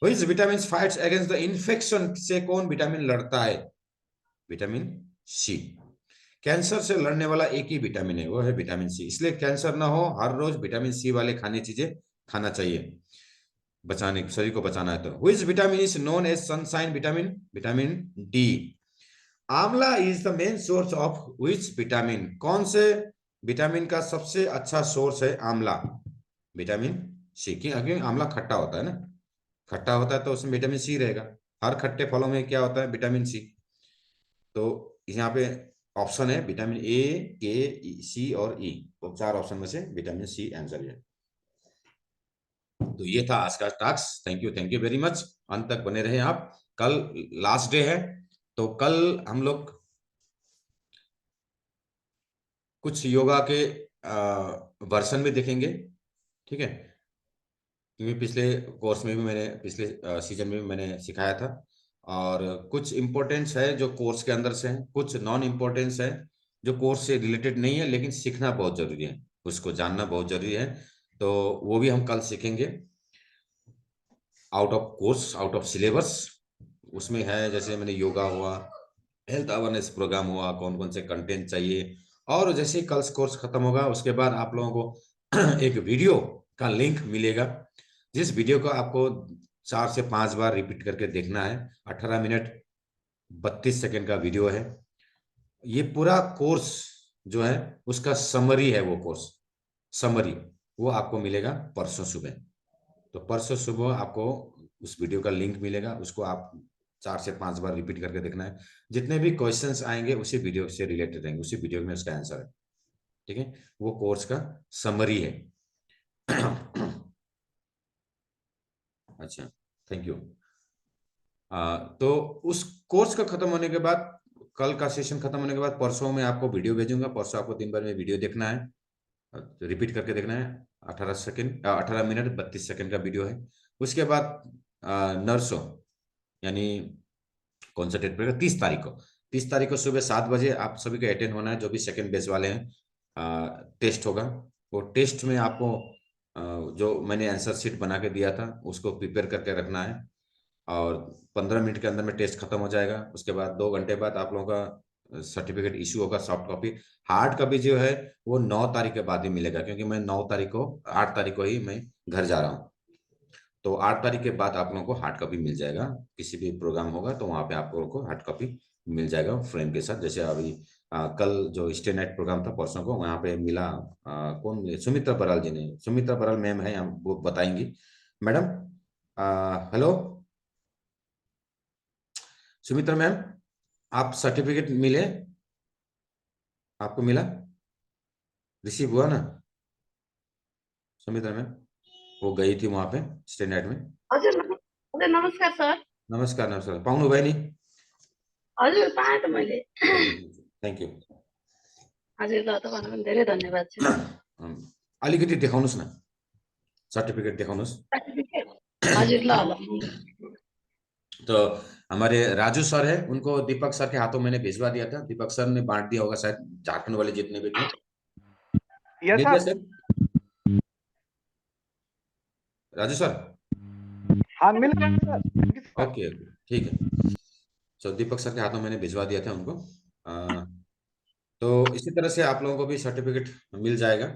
S1: Which vitamin fights against the infection, से कौन विटामिन लड़ता है? विटामिन सी। कैंसर से लड़ने वाला एक ही विटामिन है, वो है विटामिन सी, इसलिए कैंसर ना हो हर रोज विटामिन सी वाले खाने चीजें खाना चाहिए, बचाने, शरीर को बचाना है तो। Which vitamin is known as sunshine vitamin, vitamin D. Amla is the main source of which vitamin, कौन से विटामिन का सबसे अच्छा सोर्स है आंवला? Vitamin C. क्योंकि आंवला खट्टा होता है ना, खट्टा होता है तो उसमें विटामिन सी रहेगा। हर खट्टे फलों में क्या होता है? Vitamin C. तो यहाँ पे ऑप्शन है विटामिन ए, के, सी और ई, तो 4 ऑप्शन में से विटामिन सी आंसर है। तो ये था आज का task. Thank you very much, अंत तक बने रहे आप। कल लास्ट डे है, तो कल हम लोग कुछ योगा के वर्षन में देखेंगे। ठीक है, क्योंकि पिछले कोर्स में भी मैंने, पिछले सीजन में भी मैंने सिखाया था, और कुछ इम्पोर्टेंस है जो कोर्स के अंदर से है, कुछ नॉन इम्पोर्टेंस है जो कोर्स से रिलेटेड नहीं है लेकिन सीखना बहुत जरूरी है, उसको जानना बहुत जरूरी है। तो वो भी हम कल सीखेंगे, out of course, out of syllabus. उसमें है जैसे मैंने योगा हुआ, हेल्थ अवेयरनेस प्रोग्राम हुआ, कौन कौन से कंटेंट चाहिए। और जैसे ही कल कोर्स खत्म होगा उसके बाद आप लोगों को एक वीडियो का लिंक मिलेगा, जिस वीडियो को आपको 4 से 5 बार रिपीट करके देखना है। 18 मिनट 32 सेकंड का वीडियो है। ये पूरा कोर्स जो है उसका समरी है, वो कोर्स समरी वो आपको मिलेगा परसों सुबह। तो परसों सुबह आपको उस वीडियो का लिंक मिलेगा, उसको आप 4 से 5 बार रिपीट करके देखना है। जितने भी क्वेश्चंस आएंगे उसी वीडियो से रिलेटेड रहेंगे, उसी वीडियो में उसका आंसर है। ठीक है, वो कोर्स का समरी है। अच्छा, थैंक यू। तो उस कोर्स का खत्म होने के बाद, कल का सेशन खत्म होने के बाद परसों में आपको वीडियो भेजूंगा। परसों आपको दिन भर में वीडियो देखना है, रिपीट करके देखना है। 18 सेकंड, 18 मिनट 32 सेकंड का वीडियो है। उसके बाद नर्सों यानी कौन सा डेट पड़ेगा? 30 तारीख को, 30 तारीख को सुबह 7 बजे आप सभी को अटेंड होना है, जो भी सेकंड बेस वाले हैं। टेस्ट होगा, वो टेस्ट में आपको जो मैंने आंसर शीट बना के दिया था उसको प्रिपेयर करके रखना है। और 15 मिनट के अंदर में टेस्ट खत्म हो जाएगा। उसके बाद 2 घंटे बाद आप लोगों का सर्टिफिकेट इशू होगा, सॉफ्ट कॉपी। हार्ड कॉपी जो है वो 9 तारीख के बाद ही मिलेगा, क्योंकि मैं 9 तारीख को, 8 तारीख को ही मैं घर जा रहा हूँ। तो 8 तारीख के बाद आप लोगों को हार्ड कॉपी मिल जाएगा। किसी भी प्रोग्राम होगा तो वहाँ पे आप लोगों को हार्ड कॉपी मिल जाएगा फ्रेम के साथ। जैसे अभी कल जो स्टेनेट प्रोग्राम था परसों को वहाँ पे मिला। कौन मिले? सुमित्रा बराल जी ने, सुमित्रा बराल मैम है, हम वो बताएंगी। मैडम, हेलो सुमित्रा मैम, आप सर्टिफिकेट मिले? आपको मिला? रिसीव हुआ ना सुमित्रा मैम? वो गई थी वहाँ पे स्टेनेट में।
S2: हजुर हजुर नमस्कार सर।
S1: नमस्कार नमस्कार, पाउनु भयो नि?
S2: हजुर पाएँ त मैले।
S1: Thank you.
S2: हजुर ल तपाईँलाई पनि धेरै धन्यवाद छ।
S1: अलिकति देखाउनुहोस् न, सर्टिफिकेट देखाउनुहोस्।
S2: हजुर ल ल।
S1: तो हमारे राजू सर है, उनको दीपक सर के हाथों मैंने भिजवा दिया था, दीपक सर ने बांट दिया होगा शायद झारखंड वाले जितने भी थे।
S3: यस
S1: मिल गया
S3: सर।
S1: सर? राजू सर?
S3: हाँ मिल गया सर।
S1: ओके ठीक है। तो दीपक सर के हाथों मैंने भिजवा दिया था उनको। तो इसी तरह से आप लोगों को भी सर्टिफिकेट मिल जाएगा।